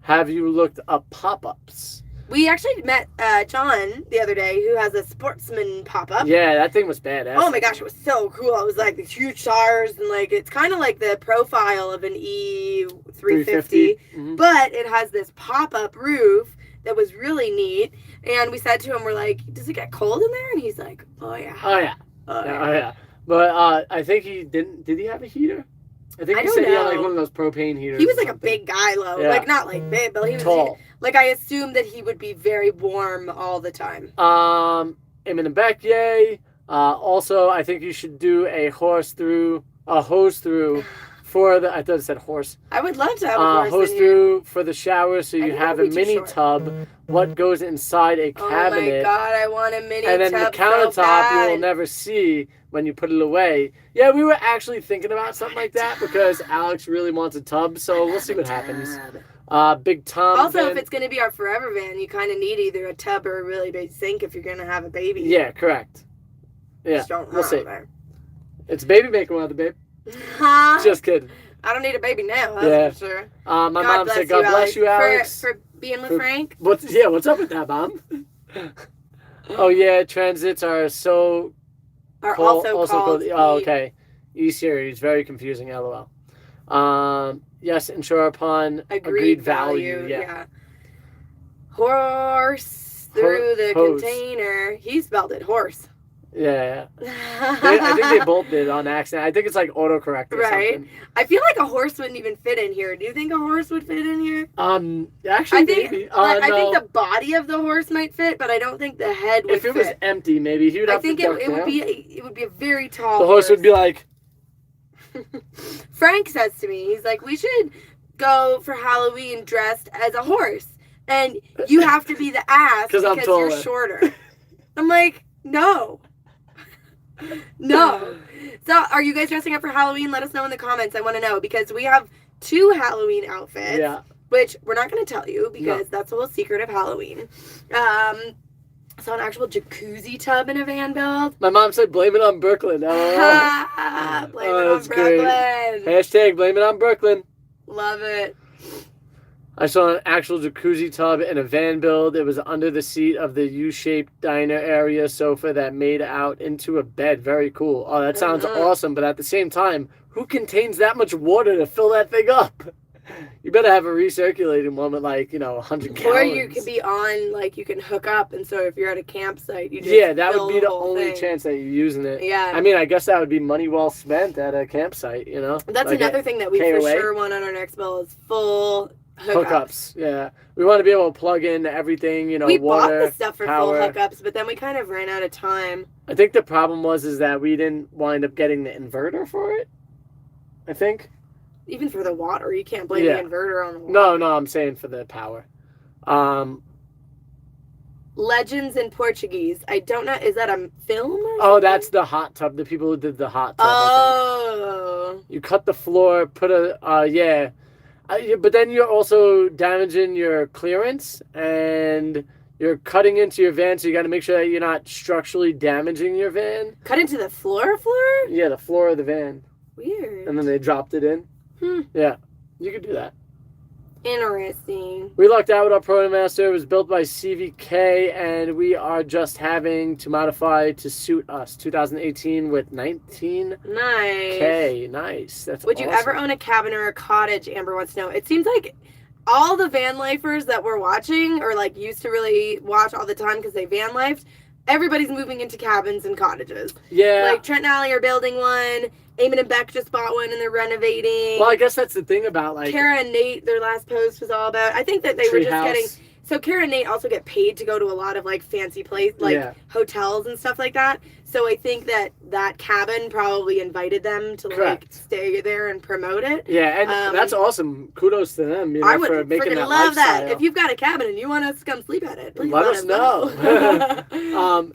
have you looked up pop-ups? We actually met John the other day, who has a Sportsman pop-up. Yeah, that thing was badass. Oh my gosh, it was so cool. It was like these huge tires, and like it's kind of like the profile of an E350, but it has this pop-up roof that was really neat. And we said to him, we're like, does it get cold in there? And he's like, oh yeah. Oh yeah. Oh yeah. But I think he didn't. Did he have a heater? I think he said he had like one of those propane heaters. He was like a big guy, though. Yeah. Like not like big, but he was tall. Like I assumed that he would be very warm all the time. Amen and back, yay. Also, I think you should do a hose through for the. I thought it said horse. I would love to have a hose through for the shower, so you have a mini tub. What goes inside a cabinet? Oh my god, I want a mini tub. And then the countertop you will never see when you put it away. Yeah, we were actually thinking about something like that because Alex really wants a tub, so we'll see what happens. Big Tom. Also, if it's going to be our forever van, you kind of need either a tub or a really big sink if you're going to have a baby. Yeah, correct. Yeah, we'll see. It's baby maker weather, babe. Just kidding. I don't need a baby now, that's for sure. My mom said, God bless you, Alex. For being with Frank. What's up with that, Mom? Oh, yeah, transits are also called Oh, okay. E-series, very confusing, LOL. Yes, insure upon agreed value. Yeah. Horse through the container. He spelled it horse. Yeah. I think they both did on accident. I think it's like autocorrect or something. I feel like a horse wouldn't even fit in here. Do you think a horse would fit in here? Actually, maybe. I think the body of the horse might fit, but I don't think the head would fit. If it was empty, maybe he would have to duck down. It would be a very tall The horse would be like... Frank says to me, he's like, we should go for Halloween dressed as a horse. And you have to be the ass because you're shorter. I'm like, no. No. So are you guys dressing up for Halloween? Let us know in the comments. I want to know because we have 2 Halloween outfits. Yeah. Which we're not going to tell you because that's a little secret of Halloween. So an actual jacuzzi tub in a van build. My mom said blame it on Brooklyn. Blame it on Brooklyn. Great. Hashtag blame it on Brooklyn. Love it. I saw an actual jacuzzi tub in a van build. It was under the seat of the U-shaped diner area sofa that made out into a bed. Very cool. Oh, that sounds awesome. But at the same time, who contains that much water to fill that thing up? You better have a recirculating one with 100 gallons. Or you could be on, you can hook up, and so if you're at a campsite, you just that would be the only chance that you're using it. Yeah. I mean, I guess that would be money well spent at a campsite, That's another thing that we for sure want on our next bill is full hookups. Yeah. We want to be able to plug in everything, we water, bought the stuff for power. full hookups, but then we kind of ran out of time. I think the problem is that we didn't wind up getting the inverter for it, I think. Even for the water, you can't blame the inverter on the water. No, I'm saying for the power. Legends in Portuguese. I don't know. Is that a film or something? Oh, that's the hot tub. The people who did the hot tub. Oh. You cut the floor, put but then you're also damaging your clearance and you're cutting into your van, so you got to make sure that you're not structurally damaging your van. Cut into the floor? Yeah, the floor of the van. Weird. And then they dropped it in. Yeah, you could do that. Interesting. We lucked out with our ProMaster. It was built by CVK, and we are just having to modify to suit us. 2018 with 19K. Nice. That's Would you ever own a cabin or a cottage? Amber wants to know. It seems like all the van lifers that we're watching, or like used to really watch all the time because they van lifed, everybody's moving into cabins and cottages. Yeah. Like Trent and Allie are building one. Eamon and Beck just bought one and they're renovating. Well, I guess that's the thing about like Kara and Nate, their last post was all about. I think that they were just getting. So Kara and Nate also get paid to go to a lot of like fancy hotels and stuff like that. So I think that cabin probably invited them to like stay there and promote it. Yeah, and that's awesome. Kudos to them. You know, I would for making that love lifestyle. that. If you've got a cabin and you want us to come sleep at it, please let us know.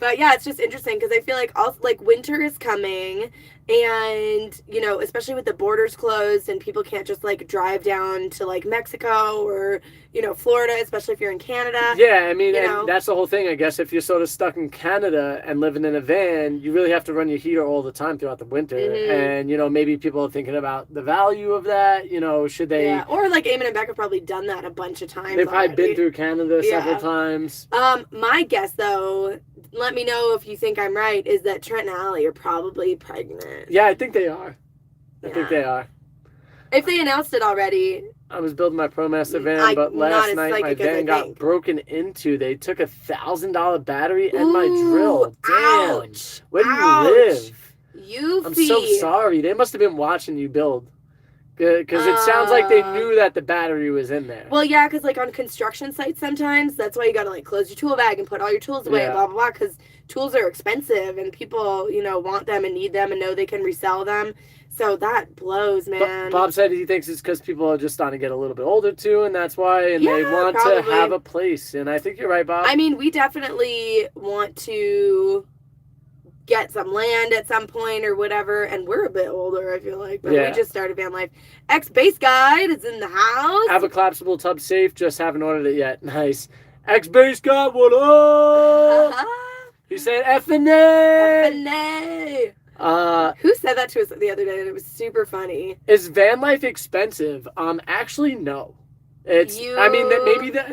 But yeah, it's just interesting because I feel like winter is coming. And, you know, especially with the borders closed and people can't just, like, drive down to, like, Mexico or, you know, Florida, especially if you're in Canada. Yeah, I mean, and that's the whole thing, I guess. If you're sort of stuck in Canada and living in a van, you really have to run your heater all the time throughout the winter. Mm-hmm. And, you know, maybe people are thinking about the value of that. You know, should they... Yeah, or, like, Eamon and Beck have probably done that a bunch of times. They've probably been through Canada several times. My guess, though... Let me know if you think I'm right, is that Trent and Allie are probably pregnant. Yeah, I think they are. I think they are. If they announced it already... I was building my ProMaster van, but last night my van got broken into. They took a $1,000 battery and my drill. Damn. Ouch. Where do you live? I'm Yuffie. so sorry. They must have been watching you build. Because it sounds like they knew that the battery was in there. Well, yeah, because, like, on construction sites sometimes, that's why you got to, like, close your tool bag and put all your tools away, blah, blah, blah, because tools are expensive, and people, you know, want them and need them and know they can resell them. So that blows, man. Bob said he thinks it's because people are just starting to get a little bit older, too, and that's why, and they want to have a place. And I think you're right, Bob. I mean, we definitely want to... get some land at some point or whatever, and we're a bit older, I feel like, but we just started van life. Ex-base guide is in the house. Have a collapsible tub safe, just haven't ordered it yet. Nice. Ex-base guide, what up? He said FnA. FnA. Who said that to us the other day, and it was super funny. Is van life expensive? Actually, no. It's, I mean, maybe the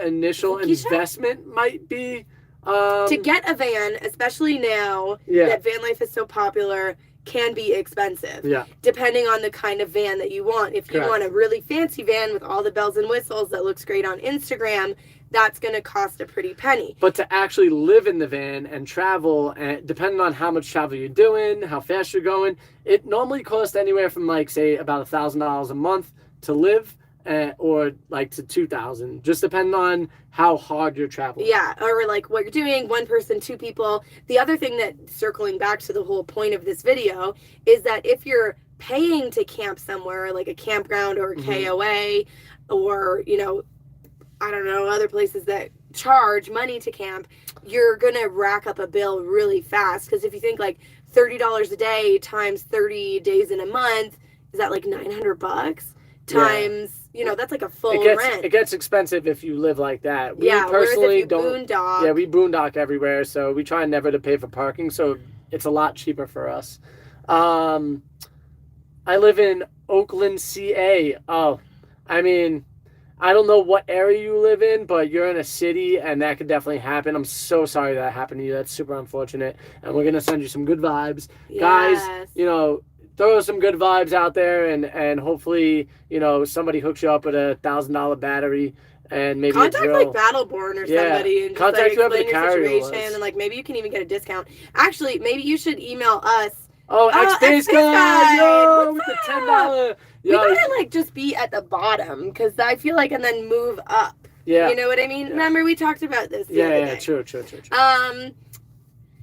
initial investment might be. To get a van, especially now that van life is so popular, can be expensive. Yeah. Depending on the kind of van that you want. If you want a really fancy van with all the bells and whistles that looks great on Instagram, that's going to cost a pretty penny. But to actually live in the van and travel, and depending on how much travel you're doing, how fast you're going, it normally costs anywhere from, like, say, about $1,000 a month to live. Or like to 2,000, just depending on how hard you're traveling. Yeah, or like what you're doing, one person, two people. The other thing that, circling back to the whole point of this video, is that if you're paying to camp somewhere, like a campground or a KOA, or, you know, I don't know, other places that charge money to camp, you're gonna rack up a bill really fast. Because if you think like $30 a day times 30 days in a month, is that like $900 times? You know, that's like a full rent. It gets expensive if you live like that. We personally don't. Boondock. Yeah, we boondock everywhere, so we try never to pay for parking, so it's a lot cheaper for us. I live in Oakland, CA. Oh, I mean, I don't know what area you live in, but you're in a city, and that could definitely happen. I'm so sorry that happened to you. That's super unfortunate, and we're going to send you some good vibes. Yes. Guys, you know, throw some good vibes out there, and hopefully, you know, somebody hooks you up with a $1,000 battery and maybe contact like Battleborn or somebody and just contact like explain your situation, and like maybe you can even get a discount. Actually, maybe you should email us. Oh, Ex-Base Guide! Yo, with the $10. We gotta like just be at the bottom, because I feel like, and then move up. Yeah. You know what I mean? Yeah. Remember we talked about this the other day. True.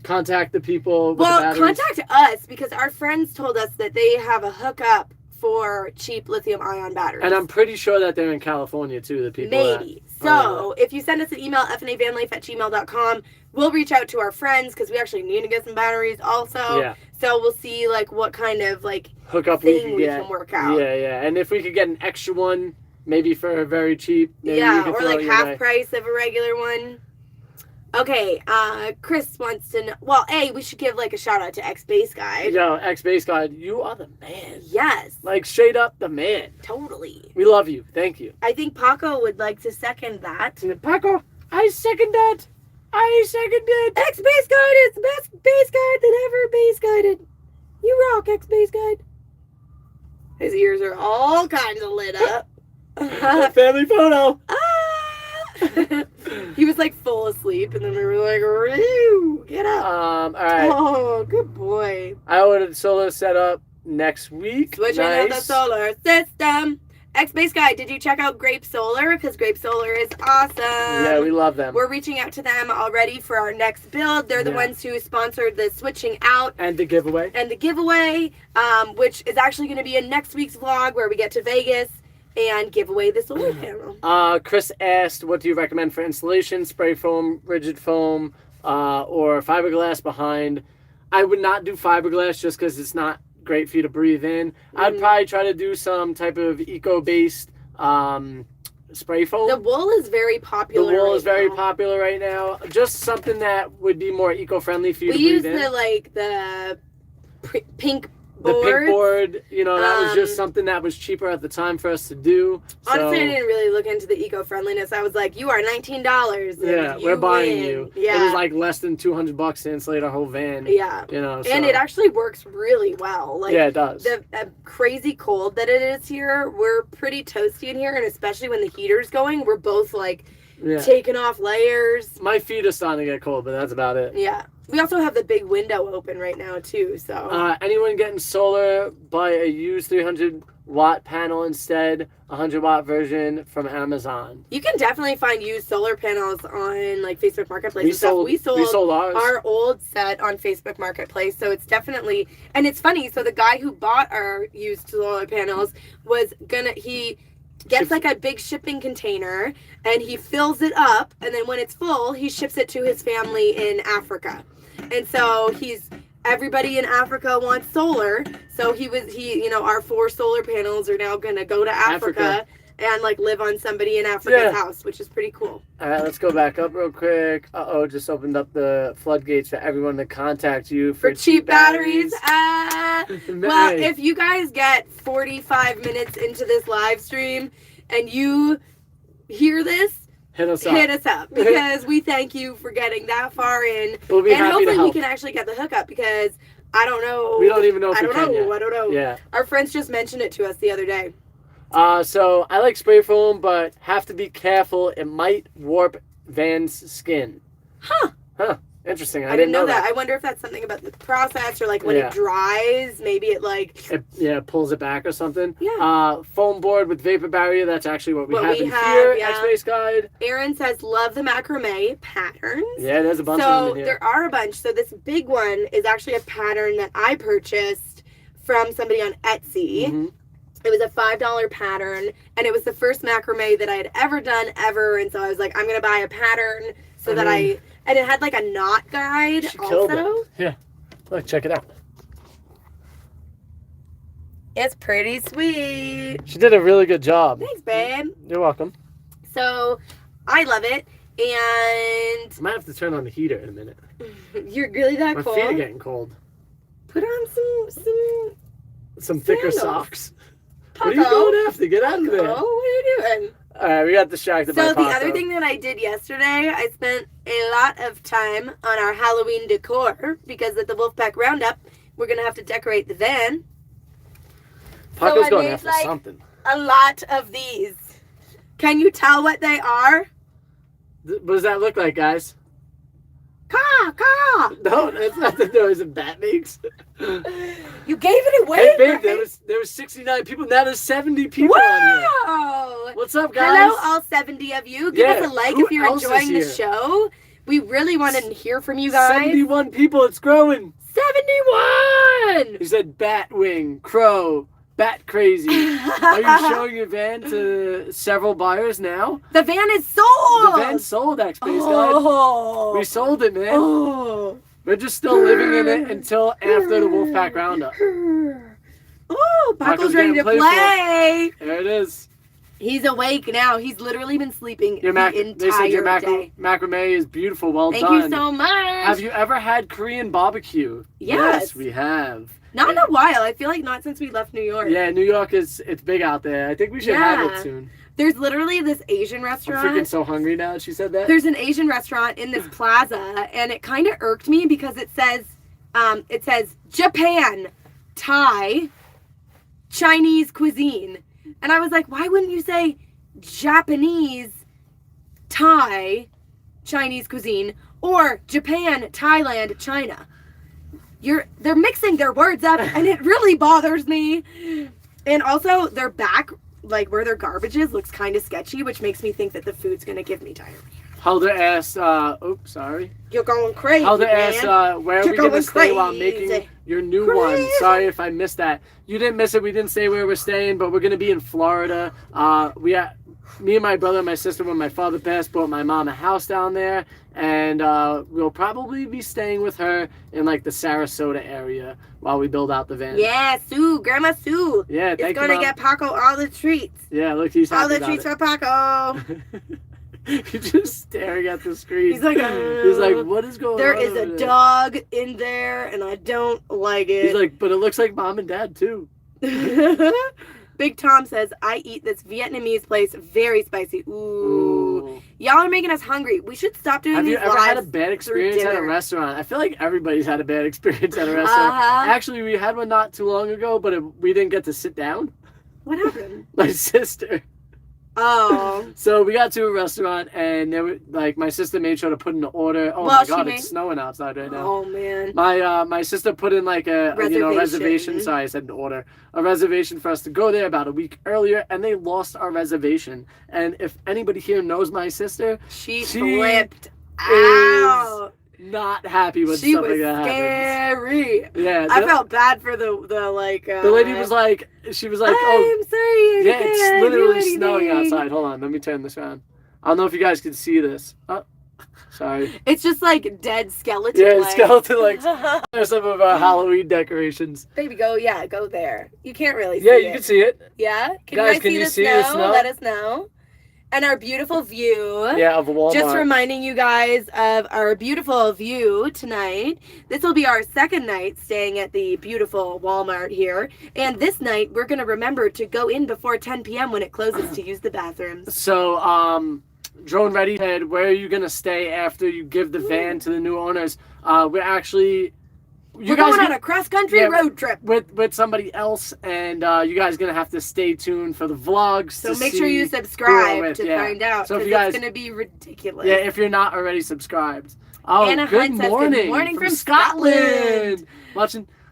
Contact the people with the batteries. Contact us, because our friends told us that they have a hookup for cheap lithium-ion batteries. And I'm pretty sure that they're in California, too, the people. Maybe. So, if you send us an email, fnavanlife@gmail.com, we'll reach out to our friends, because we actually need to get some batteries also. Yeah. So, we'll see, like, what kind of, like, hookup thing we can work out. Yeah. And if we could get an extra one, maybe for very cheap. Maybe or, like, half price of a regular one. Okay, Chris wants to know. Well, we should give like a shout out to X Base Guide. Yo, X Base Guide, you are the man. Yes. Like straight up the man. Totally. We love you. Thank you. I think Paco would like to second that. Paco, I second that. I second it. X Base Guide is the best base guide that ever base guided. You rock, X Base Guide. His ears are all kinds of lit up. Family photo. He was like full asleep, and then we were like, "Roo, get up!" All right. Oh, good boy. I ordered solar setup next week. Switching out the solar system. X Base Guy, did you check out Grape Solar? Because Grape Solar is awesome. Yeah, we love them. We're reaching out to them already for our next build. They're the ones who sponsored the switching out. And the giveaway. Which is actually going to be in next week's vlog where we get to Vegas and give away the solar panel. Chris asked, what do you recommend for installation? Spray foam, rigid foam, or fiberglass behind? I would not do fiberglass just because it's not great for you to breathe in. I'd probably try to do some type of eco-based spray foam. The wool is very popular. The wool is very popular right now. Just something that would be more eco-friendly for you to breathe in. We use the pink the boards. pink board, that was just something that was cheaper at the time for us to do. Honestly, I didn't really look into the eco-friendliness. I was like, you are $19. Yeah, we're buying you. Yeah. It was like less than $200 to insulate our whole van. Yeah. And it actually works really well. Like, yeah, it does. The crazy cold that it is here, we're pretty toasty in here, and especially when the heater's going, we're both like taking off layers. My feet are starting to get cold, but that's about it. Yeah. We also have the big window open right now, too, so. Anyone getting solar, buy a used 300-watt panel instead, 100-watt version from Amazon. You can definitely find used solar panels on, like, Facebook Marketplace We and stuff. We sold ours. Our old set on Facebook Marketplace, so it's definitely, and it's funny, so the guy who bought our used solar panels was he gets like a big shipping container, and he fills it up, and then when it's full, he ships it to his family in Africa. And so everybody in Africa wants solar. So our 4 solar panels are now going to go to Africa and like live on somebody in Africa's house, which is pretty cool. All right, let's go back up real quick. Just opened up the floodgates for everyone to contact you for cheap batteries. Well, if you guys get 45 minutes into this live stream and you hear this, hit us up because we thank you for getting that far in. We'll be happy hopefully to help. we can actually get the hookup because I don't know. We don't even know if I don't know. Yeah. Our friends just mentioned it to us the other day. So I like spray foam, but have to be careful. It might warp Van's skin. Huh. Interesting. I didn't know that. I wonder if that's something about the process or like when it dries, maybe it pulls it back or something. Yeah. Foam board with vapor barrier. That's actually what we have here. Yeah. X-Base Guide. Aaron says, love the macrame patterns. Yeah, there's a bunch of them in here. There are a bunch. So this big one is actually a pattern that I purchased from somebody on Etsy. Mm-hmm. It was a $5 pattern, and it was the first macrame that I had ever done ever. And so I was like, I'm going to buy a pattern so that and it had like a knot guide also. Yeah. Look, check it out. It's pretty sweet. She did a really good job. Thanks, babe. You're welcome. So I love it. And I might have to turn on the heater in a minute. You're really that cold? My feet are getting cold. Put on some thicker socks. Paco. What are you doing after? Get out of there. Oh, what are you doing? All right, we got distracted by Paco. So the other thing that I did yesterday, I spent a lot of time on our Halloween decor because at the Wolfpack Roundup, we're going to have to decorate the van. Paco's going after something. A lot of these. Can you tell what they are? What does that look like, guys? Caw, caw. No, that's not the noise a bat makes. You gave it away. Hey, babe, there was 69 people. Now there's 70 people on here. Wow. What's up, guys? Hello, all 70 of you. Give us a like if you're enjoying the show. We really want to hear from you guys. 71 people. It's growing. 71. He said bat wing, crow, bat crazy. Are you showing your van to several buyers now? The van is sold. The van's sold, X-Base Guide. We sold it, man. Oh. We're just still living in it until after the Wolfpack Roundup. Oh, Paco's ready to play. There it is. He's awake now. He's literally been sleeping Your the entire they said your day. macrame is beautiful. Well Thank done. you so much. Have you ever had Korean barbecue? Yes. We have. Not in a while. I feel like not since we left New York. Yeah, New York it's big out there. I think we should have it soon. There's literally this Asian I'm restaurant. freaking so hungry now that she said that. There's an Asian restaurant in this plaza, and it kind of irked me because it says Japan, Thai, Chinese cuisine. And I was like, why wouldn't you say Japanese, Thai, Chinese cuisine, or Japan, Thailand, China? They're mixing their words up, and it really bothers me. And also, their back, like where their garbage is, looks kind of sketchy, which makes me think that the food's gonna give me diarrhea. Helder asked, oops, sorry. You're going crazy, Helder man. asked, where are we going to stay while making your new one? Crazy. Sorry if I missed that. You didn't miss it. We didn't say where we're staying, but we're going to be in Florida. Me and my brother and my sister, when my father passed, bought my mom a house down there. And we'll probably be staying with her in like the Sarasota area while we build out the van. Yeah, Sue, Grandma Sue. Yeah, thank you, It's going to get Paco all the treats. Yeah, look, he's happy All the about treats it. for Paco. He's just staring at the screen. He's like, what is going on? There is over a there?" dog in there, and I don't like it. He's like, but it looks like mom and dad too. Big Tom says, I eat this Vietnamese place, very spicy. Ooh. Y'all are making us hungry. We should stop doing Have these you ever had a lives bad experience at a dinner. restaurant? I feel like everybody's had a bad experience at a restaurant. Actually, we had one not too long ago, but we didn't get to sit down. What happened? My sister. Oh. So we got to a restaurant, and there were, like, my sister made sure to put in an order. Oh Well, my God, she it's snowing outside right now. Oh, man. My sister put in like a reservation. Sorry, I said an order. A reservation for us to go there about a week earlier, and they lost our reservation. And if anybody here knows my sister, She flipped out. not happy when She stuff was like that happens. scary. Yeah, I felt bad for the lady was like, she was like, oh, I'm sorry. yeah, it's literally snowing outside. Hold on, let me turn this around. I don't know if you guys can see this. Oh, sorry. It's just like dead skeleton. Yeah, legs. skeleton legs. There's some of our Halloween decorations. Baby, go there. You can't really see Yeah, it. you can see it. Yeah? Can Guys, you can guys you see see the the snow? snow? Let us know. And our beautiful view. Yeah, of Walmart. Just reminding you guys of our beautiful view tonight. This will be our second night staying at the beautiful Walmart here. And this night, we're going to remember to go in before 10 p.m. when it closes to use the bathrooms. So, Drone Ready said, where are you going to stay after you give the van to the new owners? We're actually... We're going on a cross-country road trip. With somebody else, and you guys are going to have to stay tuned for the vlogs. So to make see sure you who subscribe we're to with. find out, So if because you guys, it's going to be ridiculous. yeah, if you're not already subscribed. Oh, Anna good Hunt says, morning. good morning from Scotland.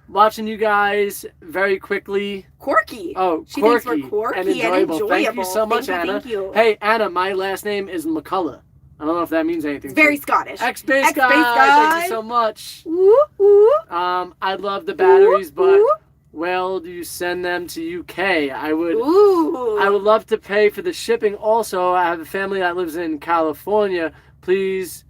Watching you guys very quickly. Quirky. Oh, She quirky, thinks we're quirky and enjoyable. Thank you enjoyable. so much, Thank you, Anna. thank you. Hey, Anna, my last name is McCullough. I don't know if that means anything. It's very to you. Scottish. X-Base X-Base guys, guys. thank you so much. Woo, woo. I love the batteries, but Woo. well, do you send them to UK? I would love to pay for the shipping. Also, I have a family that lives in California. Please,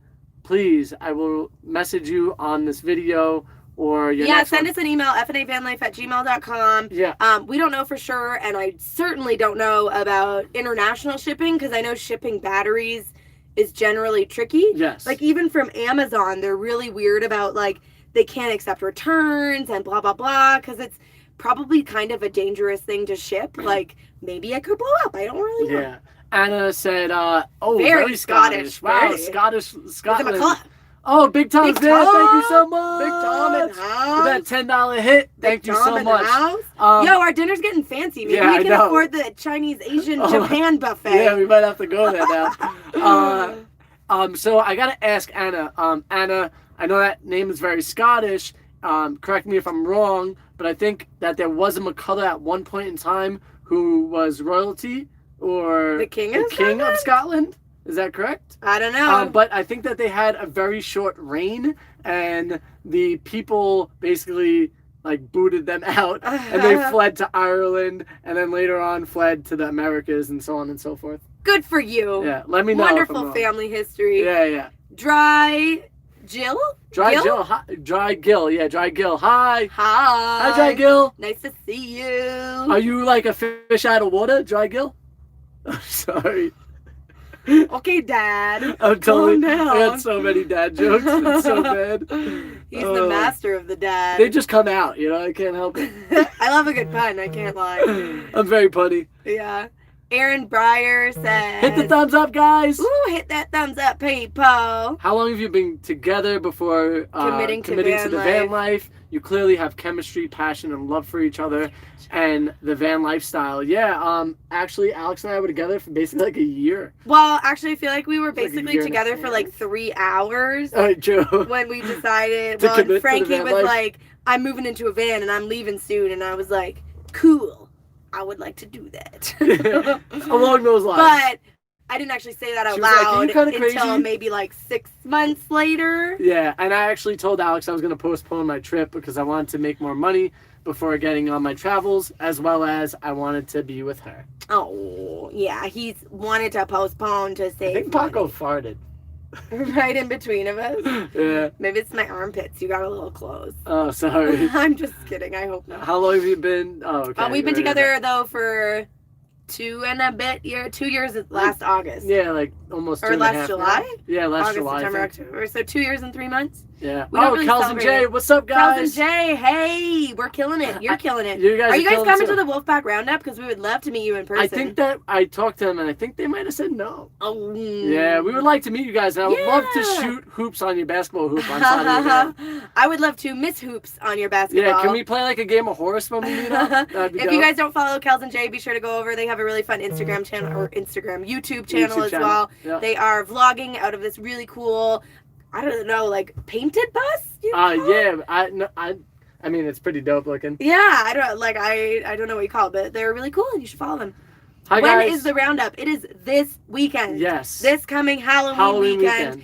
I will message you on this video or your next send one. us an email, fnavanlife@gmail.com. Yeah. We don't know for sure, and I certainly don't know about international shipping, because I know shipping batteries is generally tricky. Yes. Like, even from Amazon, they're really weird about, like, they can't accept returns and blah, blah, blah, because it's probably kind of a dangerous thing to ship. Like, maybe it could blow up. I don't really know. Yeah. Anna said, Very Scottish. Wow, very. Scotland. McCullough. Oh, Big Tom's Big there. Tom. Thank you so much. Big Tom in the house. For that $10 hit. Thank you so much. Yo, our dinner's getting fancy. Maybe yeah, we I can know. afford the Chinese, Asian, Japan buffet. Yeah, we might have to go there now. So I gotta ask Anna. Anna, I know that name is very Scottish. Correct me if I'm wrong, but I think that there was a McCullough at one point in time who was royalty or The king of Scotland. Is that correct? I don't know. But I think that they had a very short reign, and the people basically like booted them out, and they fled to Ireland, and then later on fled to the Americas, and so on and so forth. Good for you. Yeah, let me know. Wonderful if I'm wrong. family history. Yeah. Dry Jill? Dry Gill. Hi. Dry Gill. Yeah, Dry Gill. Hi. Hi. Hi, Dry Gill. Nice to see you. Are you like a fish out of water, Dry Gill? I'm sorry. Okay, Dad. I'm telling you, down. I got so many dad jokes. It's so bad. He's the master of the dad. They just come out, you know. I can't help it. I love a good pun. I can't lie. I'm very punny. Yeah. Aaron Breyer says, Hit the thumbs up, guys. Ooh, hit that thumbs up, people. How long have you been together before Committing to the van life? You clearly have chemistry, passion, and love for each other, and the van lifestyle. Yeah. Actually, Alex and I were together for basically like a year. Well, actually, I feel like we were Like a basically year and a together for like 3 hours All right, Joe. when we decided. To Well, commit to the Frankie van was life? like, "I'm moving into a van and I'm leaving soon," and I was like, "Cool. I would like to do that." Along those lines. But I didn't actually say that out She was like, "Are you loud kinda until crazy?" maybe like 6 months later. Yeah, and I actually told Alex I was going to postpone my trip because I wanted to make more money before getting on my travels, as well as I wanted to be with her. Oh, yeah. He's wanted to postpone to I save think Paco farted. right in between of us. Yeah. Maybe it's my armpits. You got a little close. Oh, sorry. I'm just kidding. I hope not. How long have you been? Oh, okay. We've been Right, together though for 2 years last August. Yeah, like almost Or 2.5 last July? now. Yeah, last August, July. I September, think. October. So 2 years and 3 months. Yeah. We don't Oh, really Kels and celebrate Jay, it. what's up, Kels and guys? Jay, hey, we're killing it. You're killing it. You guys Are you guys killing coming too. to the Wolfpack Roundup? Because we would love to meet you in person. I think that I talked to them, and I think they might have said no. Oh. Yeah, we would like to meet you guys, and I would love to Yeah. shoot hoops on your basketball hoop on Saturday. I would love to miss hoops on your basketball. Yeah, can we play like a game of horse when we meet up? That'd be If dope. you guys don't follow Kels and Jay, be sure to go over. They have a really fun Instagram channel or YouTube channel as well. Yeah. They are vlogging out of this really cool, I don't know, like painted bus. you call it? Yeah, I mean it's pretty dope looking. Yeah, I don't know what you call it, but they're really cool and you should follow them. Hi When guys. is the roundup? It is this weekend. Yes. This coming Halloween weekend.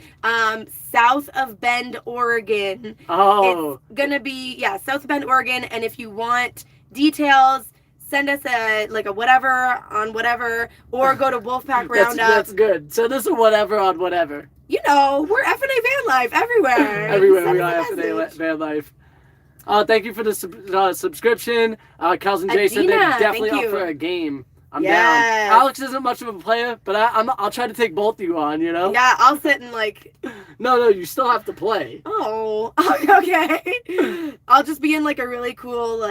South of Bend, Oregon. Oh. It's gonna be South Bend, Oregon, and if you want details, send us a whatever on whatever, or go to Wolfpack Roundup. That's good. So this is whatever on whatever. You know, we're FnA Van Life everywhere. Everywhere Send we us are a FnA message. Van Life. Thank you for the subscription. Kels and Jay said they're Adina, definitely thank up you. for a game. I'm Yes. down. Alex isn't much of a player, but I'll try to take both of you on, you know? Yeah, I'll sit and No, you still have to play. oh, okay. I'll just be in a really cool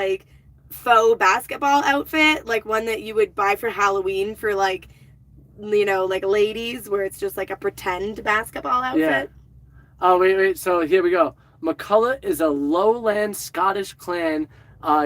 faux basketball outfit, one that you would buy for Halloween for ladies, where it's just a pretend basketball outfit. Yeah. Oh, wait. So here we go. McCullough is a lowland Scottish clan.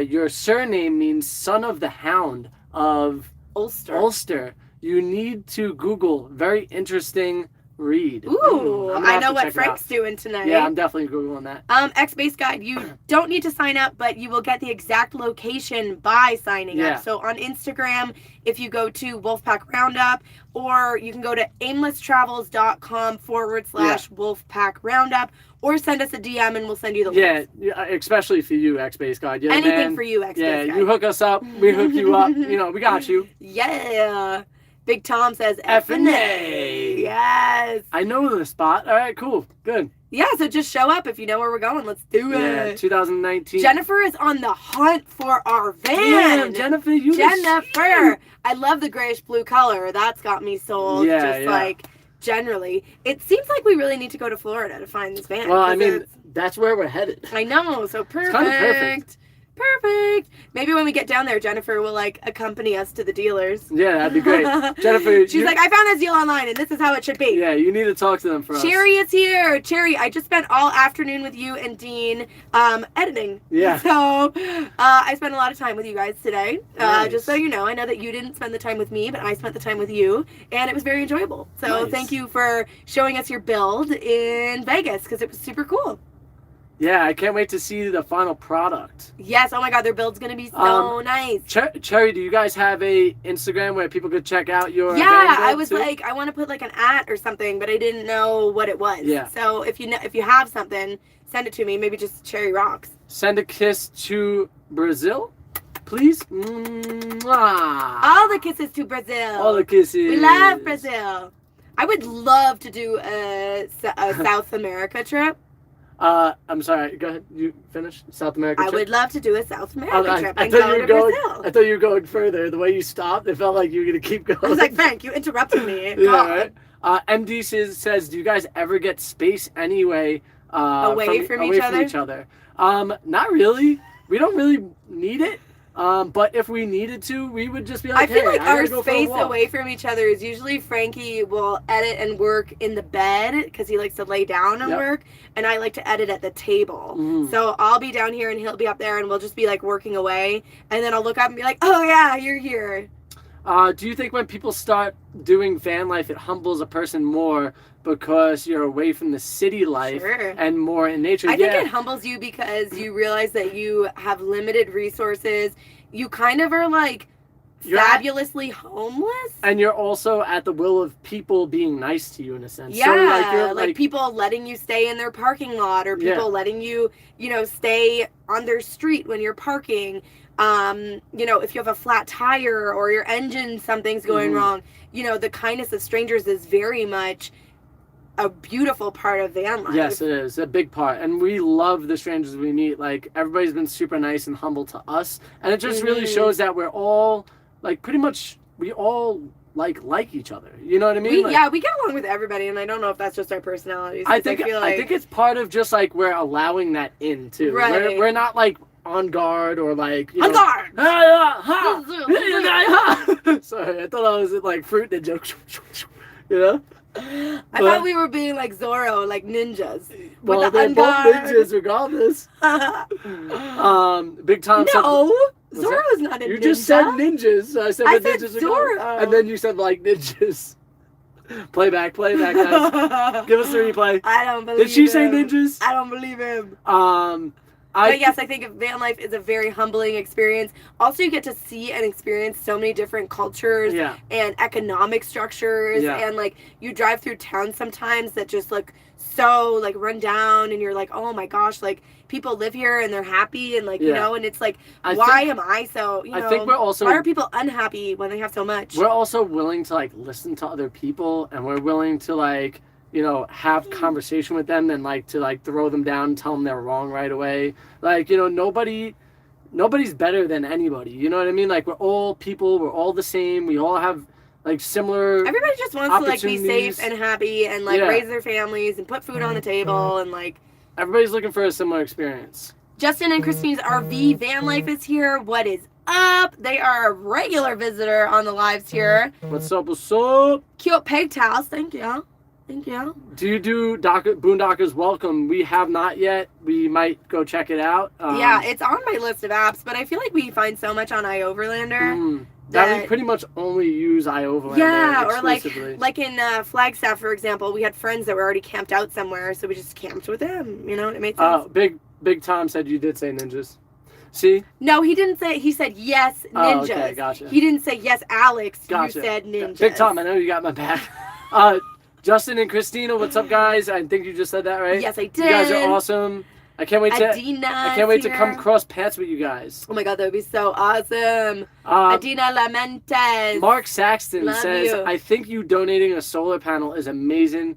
Your surname means son of the hound of Ulster. You need to Google. Very interesting read. Ooh, I'm gonna I have know to what check it Frank's out. doing tonight. Yeah, I'm definitely Googling that. X-Base Guide, you don't need to sign up, but you will get the exact location by signing Yeah. up. So on Instagram, if you go to Wolfpack Roundup, or you can go to aimlesstravels.com/Wolfpack Roundup, or send us a DM and we'll send you the links. Yeah, especially for you, X-Base God. You're the Anything man. for you, X-Base Yeah, Guide. you hook us up, we hook you up. We got you. Yeah. Big Tom says FnA. Yes. I know the spot. All right, cool. Good. Yeah, so just show up if you know where we're going. Let's do Yeah, it. 2019. Jennifer is on the hunt for our van. Damn, Jennifer, you Jennifer. I love the grayish blue color. That's got me sold. Yeah. Generally. It seems like we really need to go to Florida to find this van. Well, I 'cause mean, that's where we're headed. I know. So perfect. kinda perfect. Perfect. Maybe when we get down there, Jennifer will accompany us to the dealers. Yeah, that'd be great. Jennifer, She's like, I found this deal online and this is how it should be. Yeah, you need to talk to them for us. Cherry is here. Cherry, I just spent all afternoon with you and Dean editing. Yeah. So I spent a lot of time with you guys today. Nice. Just so you know, I know that you didn't spend the time with me, but I spent the time with you, and it was very enjoyable. So Nice. thank you for showing us your build in Vegas, because it was super cool. Yeah, I can't wait to see the final product. Yes, oh my God, their build's going to be so nice. Cherry, do you guys have a Instagram where people could check out your Yeah, van build I was too? I want to put an @ or something, but I didn't know what it was. Yeah. So if you have something, send it to me. Maybe just Cherry rocks. Send a kiss to Brazil, please. Mwah. All the kisses to Brazil. All the kisses. We love Brazil. I would love to do a South America trip. I'm sorry. Go ahead. You finish South America I trip? would love to do a South America trip I and thought go you to were going. Brazil. I thought you were going further. The way you stopped, it felt like you were gonna keep going. I was like, Frank, you interrupted me. Yeah, God. right. MD says, do you guys ever get space anyway? Away from each other? Not really. We don't really need it. But if we needed to, we would just be like, I feel hey, like I gotta our go for a space walk. away from each other is usually Frankie will edit and work in the bed because he likes to lay down and Yep. work, and I like to edit at the table. Mhm. So I'll be down here and he'll be up there, and we'll just be like working away, and then I'll look up and be like, oh yeah, you're here. Do you think when people start doing van life, it humbles a person more because you're away from the city life Sure. and more in nature? I think it humbles you because you realize that you have limited resources. You kind of are like You're at- fabulously homeless. And you're also at the will of people being nice to you in a sense. Yeah, So you're like people letting you stay in their parking lot, or people Yeah. letting you, stay on their street when you're parking. If you have a flat tire or your engine, something's going Mhm. wrong. The kindness of strangers is very much a beautiful part of van life. Yes, it is a big part, and we love the strangers we meet. Like, everybody's been super nice and humble to us, and it just really Mhm. shows that we're all like pretty much we all like each other. You know what I mean? We get along with everybody, and I don't know if that's just our personalities. I think feel like it's part of just like we're allowing that in too. Right. We're not like on guard or like on guard. Sorry, I thought I was like Fruit Ninja. You know? I thought we were being like Zorro, like ninjas. Well, with the they're both unguard. ninjas regardless. Big Tom said. No, What's Zorro's not a ninja. You just said ninjas. So I said I the said ninjas are Zorro. gone. And then you said like ninjas. Play back, guys. Give us the replay. I don't believe Did she say him. ninjas? I don't believe him. I But yes, I think van life is a very humbling experience. Also, you get to see and experience so many different cultures Yeah. and economic structures. Yeah. And like you drive through towns sometimes that just look so like run down, and you're like, oh my gosh, like people live here and they're happy, and like Yeah. and it's like, I why think- am I so? I think we're also why are people unhappy when they have so much? we're also willing to like listen to other people, and we're willing to like have conversation with them and like to like throw them down and tell them they're wrong right away. Like nobody's better than anybody. You know what I mean? Like, we're all people. We're all the same. We all have like similar. Everybody just wants to like be opportunities. safe and happy and like Yeah. raise their families and put food on the table and like. Everybody's looking for a similar experience. Justin and Christine's RV van life is here. What is up? They are a regular visitor on the lives here. What's up? What's up? Cute pigtails. Thank you. Thank you. Do you do Boondockers Welcome? We have not yet. We might go check it out. Yeah, it's on my list of apps, but I feel like we find so much on iOverlander. That we pretty much only use iOverlander. Yeah, or exclusively. like in Flagstaff, for example, we had friends that were already camped out somewhere, so we just camped with them. It made sense. Big Tom said you did say ninjas. See? No, he didn't say. He said yes, ninjas. Oh, okay, gotcha. He didn't say yes, Alex. Gotcha. You said ninjas. Big Tom, I know you got my back. Justin and Christina, what's up, guys? I think you just said that, right? Yes, I did. You guys are awesome. I can't wait to come cross paths with you guys. Oh my god, that would be so awesome. Adina Lamentes. Mark Saxton Love says, you. I think you donating a solar panel is amazing.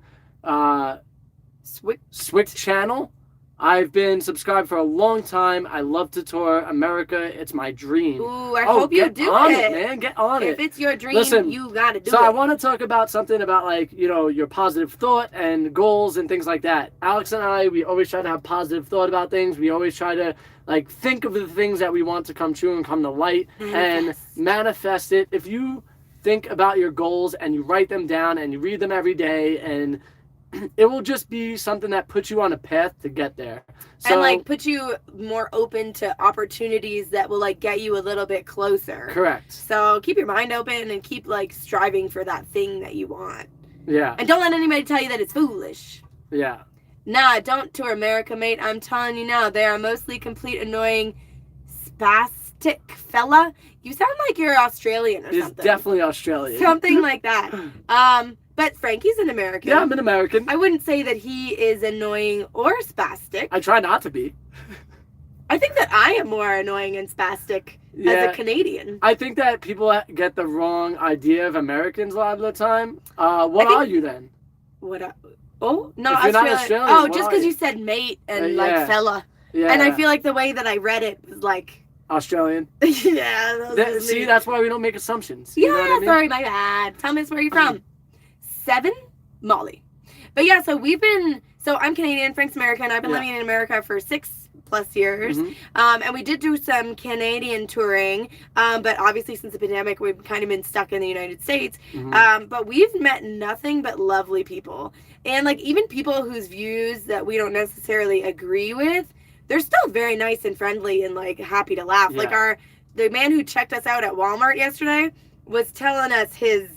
Switch channel. I've been subscribed for a long time. I love to tour America. It's my dream. Ooh, I hope you do on it. Man. Get on it. If it's your dream, Listen, you gotta do So it. I want to talk about something about like, your positive thought and goals and things like that. Alex and I, we always try to have positive thought about things. We always try to like think of the things that we want to come true and come to light and manifest it. If you think about your goals and you write them down and you read them every day, and it will just be something that puts you on a path to get there. So, and like put you more open to opportunities that will like get you a little bit closer. Correct. So keep your mind open and keep like striving for that thing that you want. Yeah. And don't let anybody tell you that it's foolish. Yeah. Nah, don't tour America, mate. I'm telling you now, they are mostly complete annoying spastic fella. You sound like you're Australian or He's something. definitely Australian. Something like that. But Frankie's an American. Yeah, I'm an American. I wouldn't say that he is annoying or spastic. I try not to be. I think that I am more annoying and spastic as a Canadian. I think that people get the wrong idea of Americans a lot of the time. What are you then? Oh, not If you're not Australian. Australian, Oh, what just are because you? you said mate and Yeah. like fella. Yeah. And I feel like the way that I read it was like, Australian. yeah. See, that's why we don't make assumptions. Yeah, You know what I mean? sorry, my bad. Tell me where you're from. 7, Molly. But yeah, so I'm Canadian, Frank's American. I've been living in America for 6+ years. And we did do some Canadian touring. But obviously since the pandemic, we've kind of been stuck in the United States. But we've met nothing but lovely people. And like even people whose views that we don't necessarily agree with, they're still very nice and friendly and like happy to laugh. Yeah. Like the man who checked us out at Walmart yesterday was telling us his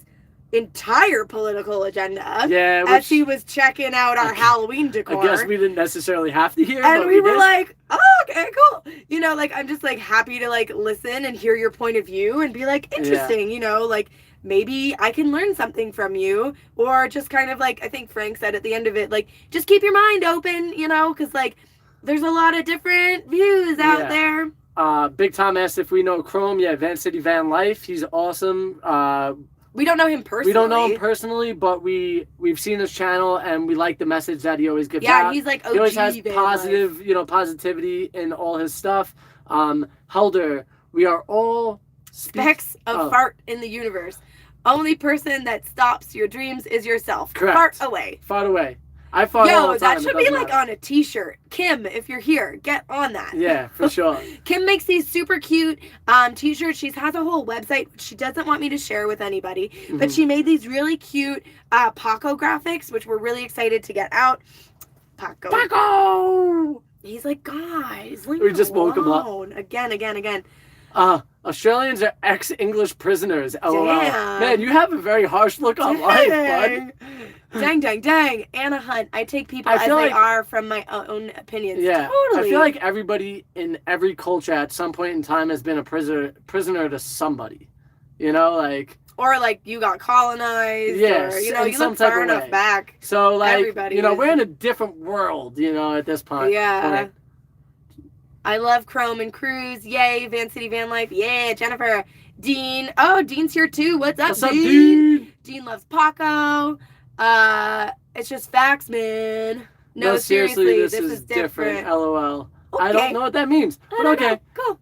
entire political agenda as he was checking out our Halloween decor. I guess we didn't necessarily have to hear, and but we were did. like, oh, okay, cool. You know, like I'm just like happy to like listen and hear your point of view and be like interesting, you know, like maybe I can learn something from you, or just kind of like I think Frank said at the end of it, like just keep your mind open, you know, because like there's a lot of different views out there. Big Tom asked if we know Chrome. Yeah, Van City Van Life. He's awesome. We don't know him personally. We don't know him personally, but we've seen his channel and we like the message that he always gives out. Yeah, he's like OG. He always has Van positive, Life. you know, positivity in all his stuff. Helder, we are all specks of fart in the universe. Only person that stops your dreams is yourself. Correct. Fart away. Fart away. I fart all the time. That should be like on a t-shirt. Kim, if you're here, get on that. Yeah, for sure. Kim makes these super cute t-shirts. She has a whole website which she doesn't want me to share with anybody, but she made these really cute Paco graphics, which we're really excited to get out. Paco! He's like, guys, leave we just woke him up. Again. Australians are ex-English prisoners. LOL. Damn. Man, you have a very harsh look on life, bud. Dang. Anna Hunt. I take people as they are from my own opinions. Yeah. Totally. I feel like everybody in every culture at some point in time has been a prisoner to somebody. You know, like... Or like you got colonized. Yes, or, you know, you some look far type of enough way. back. So like, Everybody you know, is. we're in a different world, you know, at this point. Yeah. I love Chrome and Cruise. Yay. Van City Van Life. Yeah. Jennifer. Dean. Oh, Dean's here too. What's up, Dean? Dean loves Paco. It's just facts, man. No, seriously, this is different. LOL. Okay. I don't know what that means, but okay. Cool.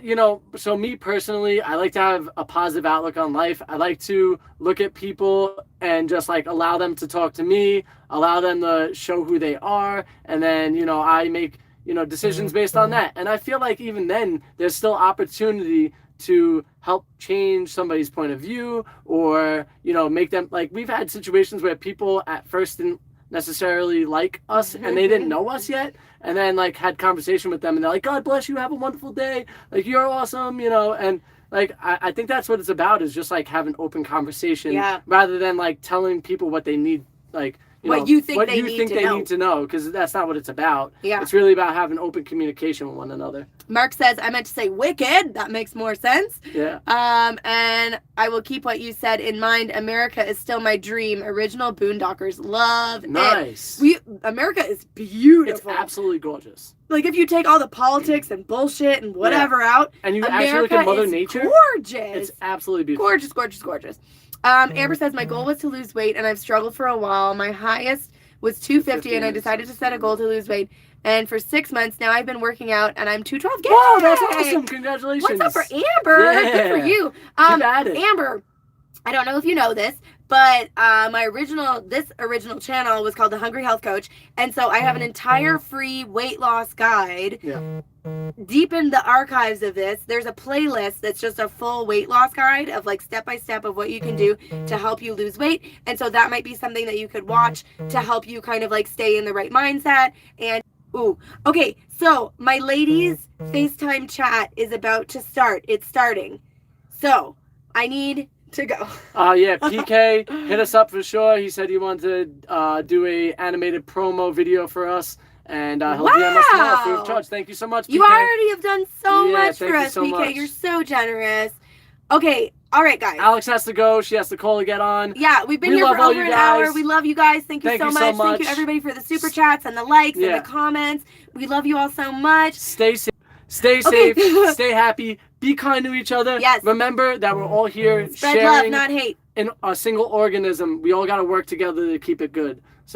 You know, so me personally, I like to have a positive outlook on life. I like to look at people and just like allow them to talk to me, allow them to show who they are, and then, you know, I make, you know, decisions based on that. And I feel like even then, there's still opportunity to help change somebody's point of view, or, you know, make them, like, we've had situations where people at first didn't necessarily like us and they didn't know us yet, and then like had conversation with them and they're like, God bless you, have a wonderful day, like you're awesome, you know. And like I think that's what it's about, is just like having open conversation rather than like telling people what they need, like what you think they need to know, because that's not what it's about. Yeah, it's really about having open communication with one another. Mark says, I meant to say wicked. That makes more sense. Yeah. And I will keep what you said in mind. America is still my dream. Original Boondockers. Love nice. it. America is beautiful. It's absolutely gorgeous. Like if you take all the politics and bullshit and whatever out, and you America actually look at Mother Nature, gorgeous. It's absolutely beautiful. Gorgeous. Amber says, my goal was to lose weight and I've struggled for a while. My highest was 250 and I decided to set a goal to lose weight. And for 6 months now, I've been working out and I'm 212. Wow, that's awesome. Congratulations. What's up for Amber? Yeah. Good for you. Amber, I don't know if you know this, but this original channel was called The Hungry Health Coach. And so I have an entire free weight loss guide. Yeah. Deep in the archives of this, there's a playlist that's just a full weight loss guide of like step-by-step of what you can do to help you lose weight. And so that might be something that you could watch to help you kind of like stay in the right mindset. And okay, so my ladies' FaceTime chat is about to start. It's starting. So I need to go. Yeah, PK hit us up for sure. He said he wanted to do a animated promo video for us, and he'll DM us tomorrow free of charge. Thank you so much, PK. You already have done so much for us, so PK. much. You're so generous. Okay, all right, guys. Alex has to go. She has to call to get on. Yeah, we've been here for over an hour. We love you guys. Thank you so much. Thank you, everybody, for the super chats and the likes and the comments. We love you all so much. Stay safe. Stay safe. Stay happy. Be kind to each other. Yes. Remember that we're all here Spread sharing love, not hate. In a single organism. We all got to work together to keep it good.